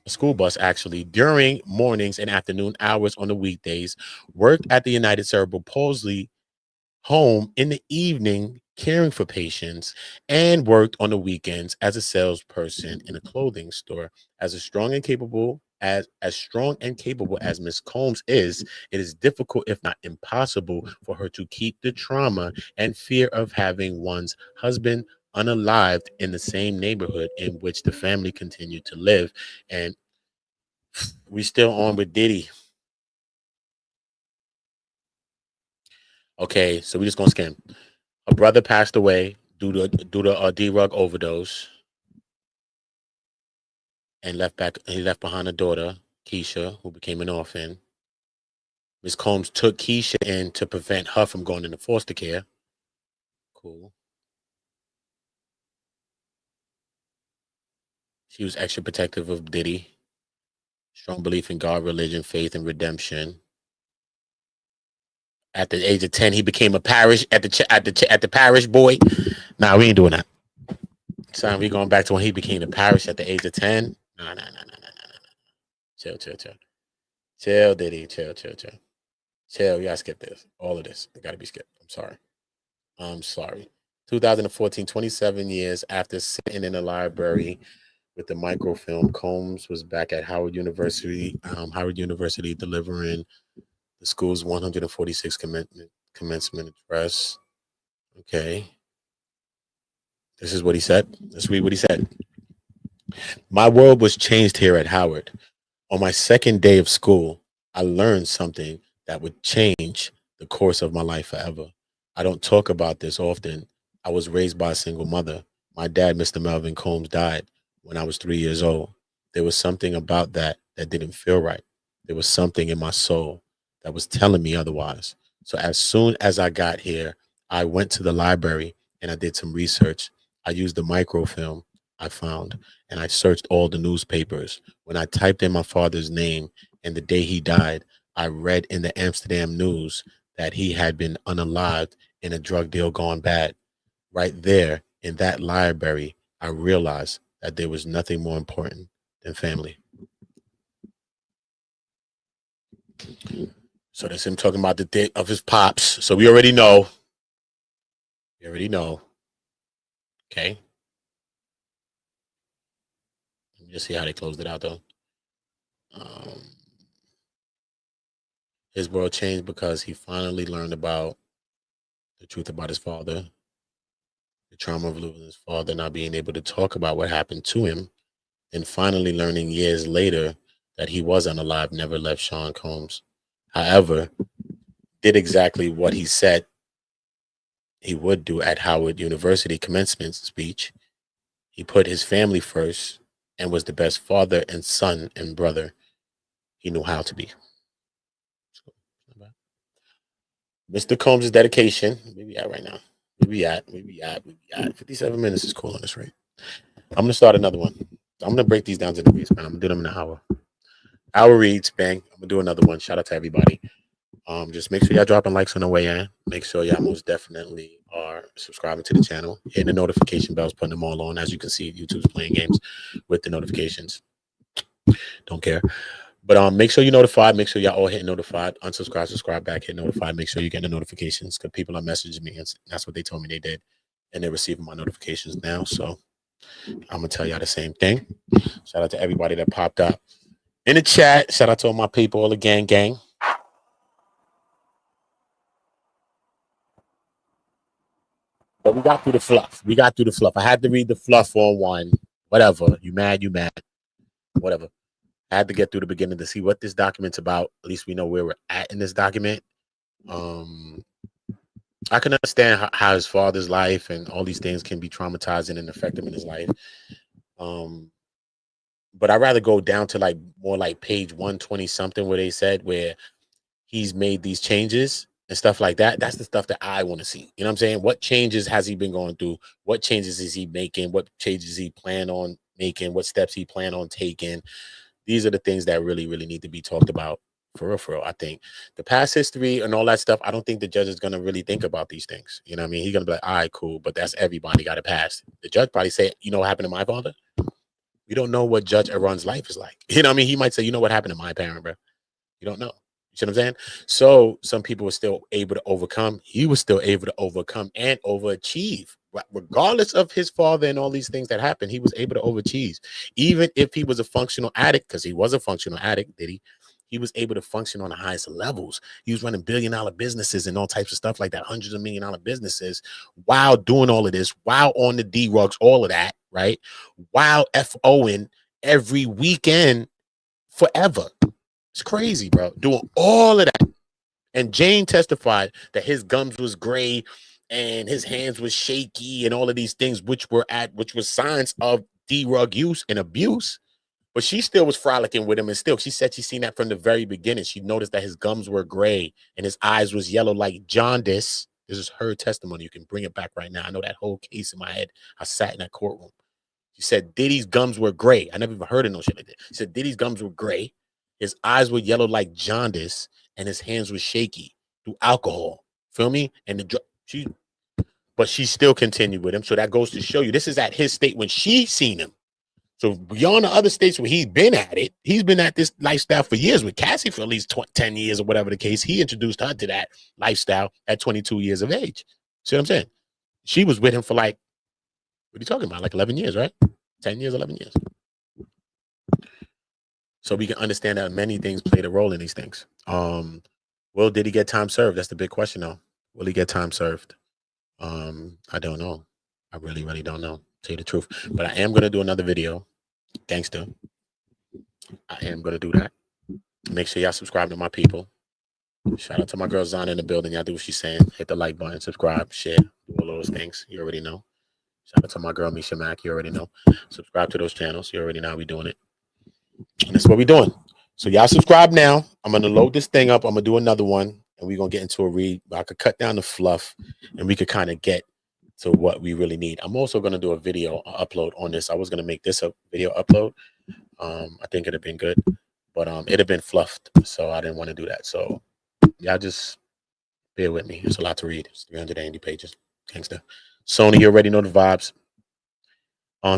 school bus actually, during mornings and afternoon hours on the weekdays, worked at the United Cerebral Palsy home in the evening caring for patients, and worked on the weekends as a salesperson in a clothing store. As strong and capable as Miss Combs is, it is difficult, if not impossible, for her to keep the trauma and fear of having one's husband unalived in the same neighborhood in which the family continued to live. And we still on with Diddy. Okay, so we just gonna skim. A brother passed away due to D-Rug overdose, and he left behind a daughter, Keisha, who became an orphan. Miss Combs took Keisha in to prevent her from going into foster care. Cool. She was extra protective of Diddy. Strong belief in God, religion, faith, and redemption. At the age of 10, he became a parish at the parish boy. Nah, we ain't doing that. Son, we going back to when he became the parish at the age of 10. Nah. Chill, chill, chill. Chill, Diddy. Chill, chill, chill. Chill, you gotta skip this. All of this. It gotta be skipped. I'm sorry. I'm sorry. 2014, 27 years after sitting in the library with the microfilm, Combs was back at Howard University delivering the school's 146 commencement address. Okay. This is what he said. Let's read what he said. My world was changed here at Howard. On my second day of school, I learned something that would change the course of my life forever. I don't talk about this often. I was raised by a single mother. My dad, Mr. Melvin Combs, died when I was 3 years old. There was something about that didn't feel right. There was something in my soul that was telling me otherwise. So as soon as I got here, I went to the library and I did some research. I used the microfilm I found and I searched all the newspapers. When I typed in my father's name and the day he died, I read in the Amsterdam News that he had been unalived in a drug deal gone bad. Right there in that library, I realized that there was nothing more important than family. So that's him talking about the death of his pops. So we already know. We already know. Okay. Let me just see how they closed it out though. Um, his world changed because he finally learned about the truth about his father, the trauma of losing his father, not being able to talk about what happened to him, and finally learning years later that he was unalive, never left Sean Combs. However, did exactly what he said he would do at Howard University commencement speech. He put his family first and was the best father and son and brother he knew how to be. Mr. Combs' dedication. Where we at right now? Where we at? 57 minutes is cool on this rate. I'm gonna start another one. I'm gonna break these down to the piece, man. I'm gonna do them in an hour. Hour reads, bang. I'm gonna do another one. Shout out to everybody. Just make sure y'all dropping likes on the way in. Make sure y'all most definitely are subscribing to the channel, hitting the notification bells, putting them all on. As you can see, YouTube's playing games with the notifications. Don't care. But make sure you're notified. Make sure y'all all hit notified. Unsubscribe, subscribe back, hit notified. Make sure you get the notifications because people are messaging me, and that's what they told me they did, and they're receiving my notifications now. So I'm gonna tell y'all the same thing. Shout out to everybody that popped up in the chat. Shout out to all my people, all the gang. But we got through the fluff. I had to read the fluff on one. Whatever. You mad, Whatever. I had to get through the beginning to see what this document's about. At least we know where we're at in this document. I can understand how his father's life and all these things can be traumatizing and affect him in his life. But I'd rather go down to like more like page 120 something where they said where he's made these changes and stuff like that. That's the stuff that I want to see. You know what I'm saying? What changes has he been going through? What changes is he making? What changes he plan on making? What steps he plan on taking? These are the things that really, really need to be talked about for real. I think the past history and all that stuff, I don't think the judge is going to really think about these things. You know what I mean? He's going to be like, all right, cool. But that's everybody got to pass. The judge probably say, you know what happened to my father? We don't know what Judge Aaron's life is like. You know what I mean? He might say, you know what happened to my parent, bro? You don't know. You see what I'm saying? So some people were still able to overcome. He was still able to overcome and overachieve. Regardless of his father and all these things that happened, he was able to overachieve. Even if he was a functional addict, because he was a functional addict, he was able to function on the highest levels. He was running billion-dollar businesses and all types of stuff like that, hundreds of million-dollar businesses, while doing all of this, while on the D-Rugs, all of that, right? While FOing every weekend forever. It's crazy, bro. Doing all of that. And Jane testified that his gums was gray and his hands was shaky and all of these things, which were signs of D-Rug use and abuse. But she still was frolicking with him, and still, she said she seen that from the very beginning. She noticed that his gums were gray and his eyes was yellow like jaundice. This is her testimony. You can bring it back right now. I know that whole case in my head. I sat in that courtroom. She said Diddy's gums were gray. I never even heard of no shit like that. She said Diddy's gums were gray. His eyes were yellow like jaundice, and his hands were shaky through alcohol. Feel me? And but she still continued with him. So that goes to show you this is at his state when she seen him. So beyond the other states where he's been at it, he's been at this lifestyle for years with Cassie for at least 10 years or whatever the case. He introduced her to that lifestyle at 22 years of age. See what I'm saying? She was with him for like, what are you talking about? Like 11 years, right? 10 years, 11 years. So we can understand that many things played a role in these things. Did he get time served? That's the big question though. Will he get time served? I don't know. I really, really don't know, to tell you the truth. But I am going to do another video. Gangster. I am going to do that. Make sure y'all subscribe to my people. Shout out to my girl Zana in the building. Y'all do what she's saying. Hit the like button, subscribe, share, do all those things. You already know. Shout out to my girl Misha Mack. You already know. Subscribe to those channels. You already know how we doing it. And that's what we're doing. So y'all subscribe now. I'm going to load this thing up. I'm going to do another one. And we're going to get into a read. I could cut down the fluff. And we could kind of get to what we really need. I'm also going to do a video upload on this. I was going to make this a video upload. I think it'd have been good. But it'd have been fluffed. So I didn't want to do that. So y'all just bear with me. It's a lot to read. It's 380 pages. Gangster. Sony, you already know the vibes.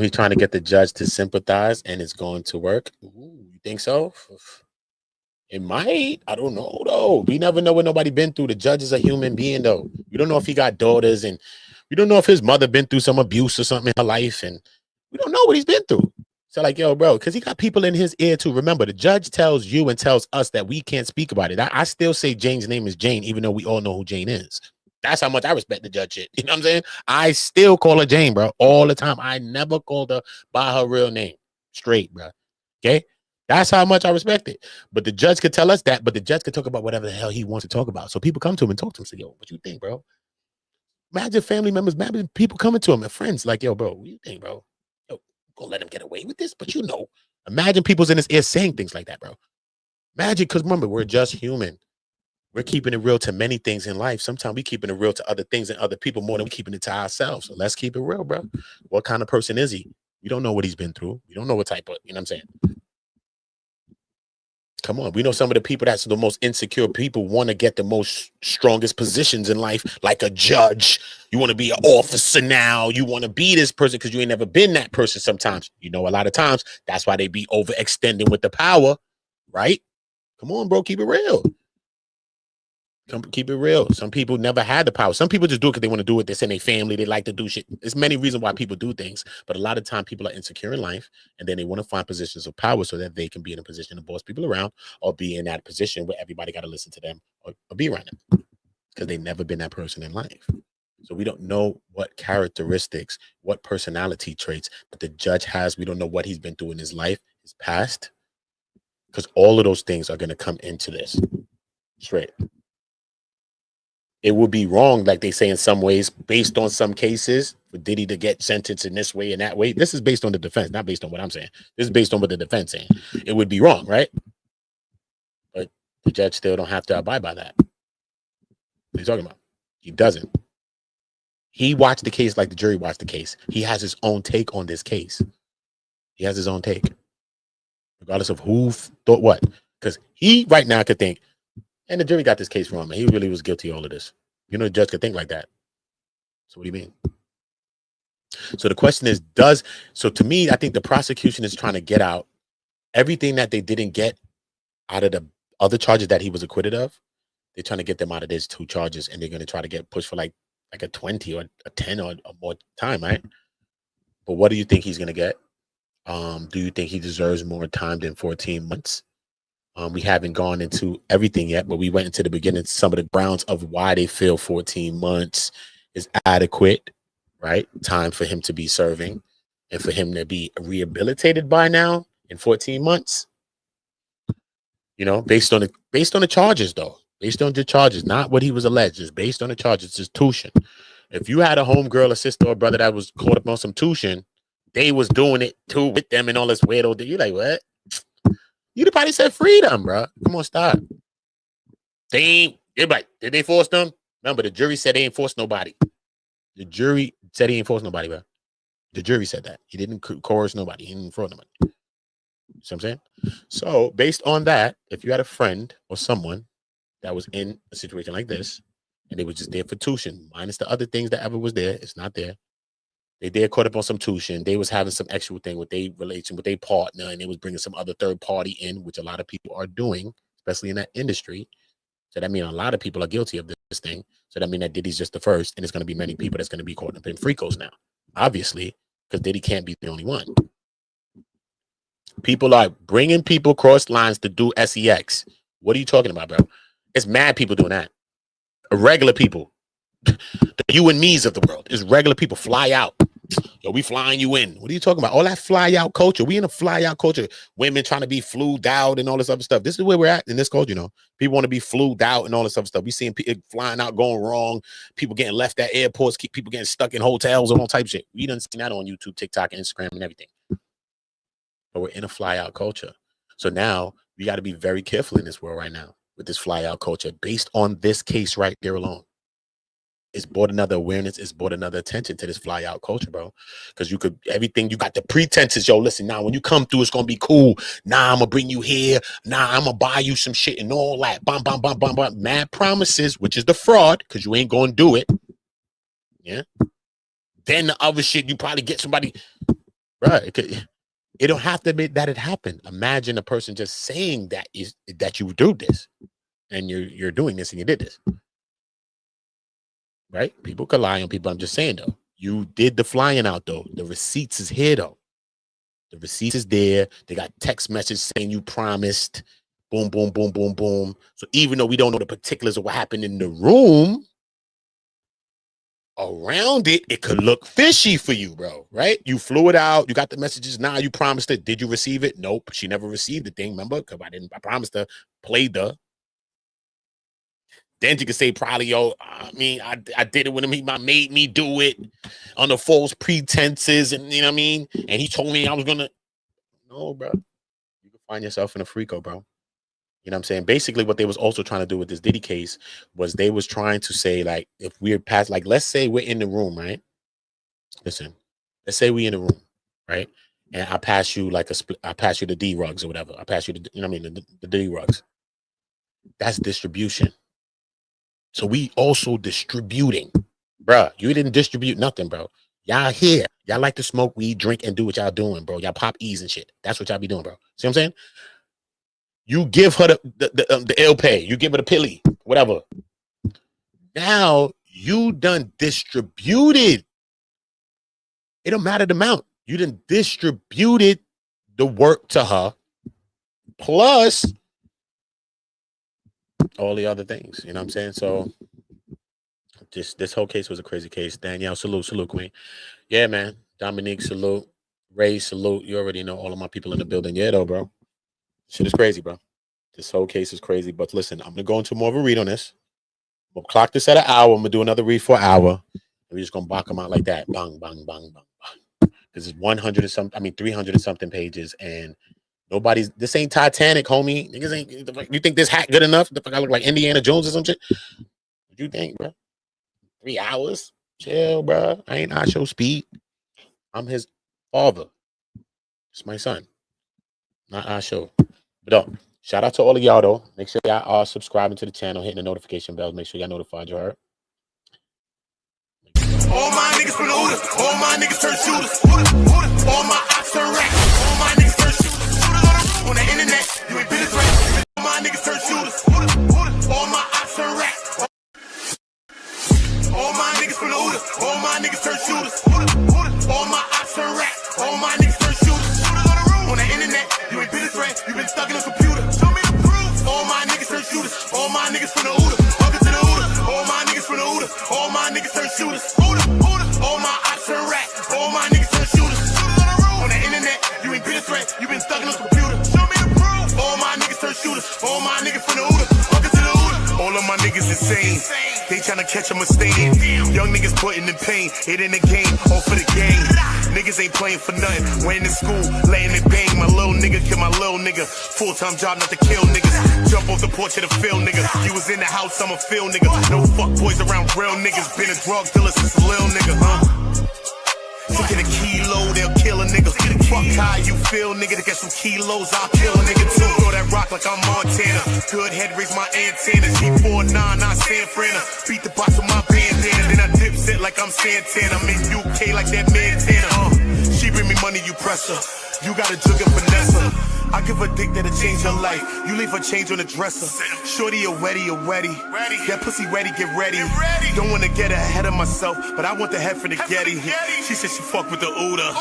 He's trying to get the judge to sympathize, and it's going to work. Ooh, you think so? It might. I don't know, though. We never know what nobody been through. The judge is a human being, though. We don't know if he got daughters, and we don't know if his mother been through some abuse or something in her life, and we don't know what he's been through. So like, yo, bro, because he got people in his ear, too. Remember, the judge tells you and tells us that we can't speak about it. I still say Jane's name is Jane, even though we all know who Jane is. That's how much I respect the judge shit. You know what I'm saying? I still call her Jane, bro, all the time. I never called her by her real name. Straight, bro. Okay? That's how much I respect it. But the judge could tell us that, but the judge could talk about whatever the hell he wants to talk about. So people come to him and talk to him and say, yo, what you think, bro? Imagine family members, imagine people coming to him and friends like, yo, bro, what do you think, bro? Yo, gonna let him get away with this? But you know, imagine people's in his ear saying things like that, bro. Imagine, because remember, we're just human. We're keeping it real to many things in life. Sometimes we keeping it real to other things and other people more than we keeping it to ourselves. So let's keep it real, bro. What kind of person is he? We don't know what he's been through. We don't know what type of, you know what I'm saying? Come on. We know some of the people that's the most insecure people want to get the most strongest positions in life, like a judge. You want to be an officer now. You want to be this person because you ain't never been that person sometimes. You know, a lot of times that's why they be overextending with the power, right? Come on, bro. Keep it real. Keep it real. Some people never had the power. Some people just do it because they want to do it. They're in their family. They like to do shit. There's many reasons why people do things, but a lot of time people are insecure in life, and then they want to find positions of power so that they can be in a position to boss people around or be in that position where everybody got to listen to them or be around them because they've never been that person in life. So we don't know what characteristics, what personality traits that the judge has. We don't know what he's been through in his life, his past, because all of those things are going to come into this. Straight. It would be wrong, like they say in some ways, based on some cases, for Diddy to get sentenced in this way and that way. This is based on the defense, not based on what I'm saying. This is based on what the defense saying. It would be wrong, right? But the judge still don't have to abide by that. What are you talking about? He doesn't. He watched the case like the jury watched the case. He has his own take on this case. He has his own take, regardless of who thought what. Because he right now could think, and the jury got this case wrong, man. He really was guilty of all of this. You know, the judge could think like that. So what do you mean? So the question is, so to me, I think the prosecution is trying to get out everything that they didn't get out of the other charges that he was acquitted of. They're trying to get them out of these two charges, and they're going to try to get pushed for like a 20 or a 10 or more time, right? But what do you think he's going to get? Do you think he deserves more time than 14 months? We haven't gone into everything yet, but we went into the beginning, some of the grounds of why they feel 14 months is adequate, right? Time for him to be serving and for him to be rehabilitated by now in 14 months. You know, based on the charges, though. Based on the charges, not what he was alleged, just based on the charges, it's tuition. If you had a homegirl, a sister, or brother that was caught up on some tuition, they was doing it too with them and all this weirdo. You're like, what? You'd have probably said freedom, bro. Come on, stop. Did they force them? Remember, the jury said they ain't forced nobody. The jury said he ain't forced nobody, bro. The jury said that. He didn't coerce nobody. He didn't fraud nobody. You see what I'm saying? So based on that, if you had a friend or someone that was in a situation like this, and they was just there for tuition, minus the other things that ever was there, it's not there. They did caught up on some tuition. They was having some actual thing with their relation with their partner, and they was bringing some other third party in, which a lot of people are doing, especially in that industry. So that means a lot of people are guilty of this thing. So that means that Diddy's just the first, and it's going to be many people that's going to be caught up in fricos now, obviously, because Diddy can't be the only one. People are bringing people across lines to do sex. What are you talking about, bro? It's mad people doing that. Regular people. The you and me's of the world is regular people fly out. Yo, we flying you in. What are you talking about? All that fly out culture. We in a fly out culture. Women trying to be flued out and all this other stuff. This is where we're at in this culture, you know. People want to be flued out and all this other stuff. We seeing people flying out going wrong. People getting left at airports. Keep people getting stuck in hotels and all type of shit. We done seen that on YouTube, TikTok, Instagram, and everything. But we're in a fly out culture. So now we got to be very careful in this world right now with this fly out culture based on this case right there alone. It's brought another awareness. It's brought another attention to this fly out culture, bro. Because you could, everything, you got the pretenses. Yo, listen, now when you come through, it's going to be cool. Nah, I'm going to bring you here. Nah, I'm going to buy you some shit and all that. Bum, bum, bum, bum, bum. Mad promises, which is the fraud, because you ain't going to do it. Yeah. Then the other shit, you probably get somebody, right? It don't have to be that it happened. Imagine a person just saying that is that you do this and you're doing this and you did this. Right? People can lie on people. I'm just saying, though. You did the flying out, though. The receipts is here, though. The receipts is there. They got text messages saying you promised. Boom, boom, boom, boom, boom. So even though we don't know the particulars of what happened in the room, around it, it could look fishy for you, bro. Right? You flew it out. You got the messages. Nah, you promised it. Did you receive it? Nope. She never received the thing. Remember? Because I promised her. Played the. Then you can say probably, yo, I mean, I did it with him. He made me do it under false pretenses, and you know what I mean? And he told me I was gonna. No, bro. You can find yourself in a freako, bro. You know what I'm saying? Basically, what they was also trying to do with this Diddy case was they was trying to say, like, if we're past, like, let's say we're in the room, right? Listen, let's say we in the room, right? And I pass you like I pass you the D rugs or whatever. I pass you the, you know what I mean, the D rugs. That's distribution. So we also distributing, bro. You didn't distribute nothing, bro. Y'all here. Y'all like to smoke weed, drink, and do what y'all doing, bro. Y'all pop E's and shit. That's what y'all be doing, bro. See what I'm saying? You give her the ill pay. You give her the pilly, whatever. Now you done distributed. It don't matter the amount. You done distributed the work to her, plus all the other things, you know what I'm saying? So this whole case was a crazy case. Danielle, salute, queen. Yeah, man. Dominique, salute. Ray, salute. You already know all of my people in the building. Yeah, though, bro. Shit is crazy, bro. This whole case is crazy. But listen, I'm gonna go into more of a read on this. We'll clock this at an hour. I'm gonna do another read for an hour. We're just gonna block them out like that. Bang, bang, bang, bang, bang. Because it's 100 and something, 300 and something pages, and this ain't Titanic, homie. Niggas ain't. You think this hat good enough? The fuck I look like Indiana Jones or some shit? What you think, bro? 3 hours? Chill, bro. I ain't show speed. I'm his father. It's my son. Not show. But shout out to all of y'all though. Make sure y'all are subscribing to the channel, hitting the notification bells. Make sure y'all notified. You heard? All my niggas from the Uda. All my niggas turn shooters. All my ops turn racks. All my niggas turn shooters. On the internet, you ain't been a threat. All my niggas turn shooters. All my ops turn racks. All my niggas from the Uda. All my niggas turn shooters. All my ops turn racks. All my niggas turn shooters. On the internet, you ain't been a threat. You been stuck in a computer. Show me the proof. All my niggas turn shooters. All my niggas from the Uda. Welcome to the Uda. All my niggas from the Uda. All my niggas turn shooters. All my ops turn racks. All my niggas turn shooters. On the internet, you ain't been a threat. You been stuck in a computer. Show me the proof. All my niggas turn shooters. All my niggas from the Uda. Welcome to the Uda. All of my niggas insane. They tryna catch a mistake. Young niggas putting in pain. It in the game, all for the game. Niggas ain't playing for nothing. Went in school, laying in bang. My little nigga kill my little nigga. Full-time job not to kill niggas. Jump off the porch of the field, nigga. You was in the house, I'm a field nigga. No fuck boys around real niggas. Been a drug dealer since a little nigga, huh? Sick of the kilo, they'll kill a nigga. Fuck how you feel, nigga, to get some kilos, I'll kill a nigga too. Throw that rock like I'm Montana. Good head, raise my antennas. G49, not San Fran. Beat the box with my bandana. Then I dip set like I'm Santana. I'm in UK like that Montana. She bring me money, you press her. You got a jug of Vanessa. I give a dick that'll change your life. You leave a change on the dresser. Shorty, a wetty, a wetty. That pussy ready, get ready. Don't wanna get ahead of myself, but I want the head for the Getty. She said she fuck with the Uda.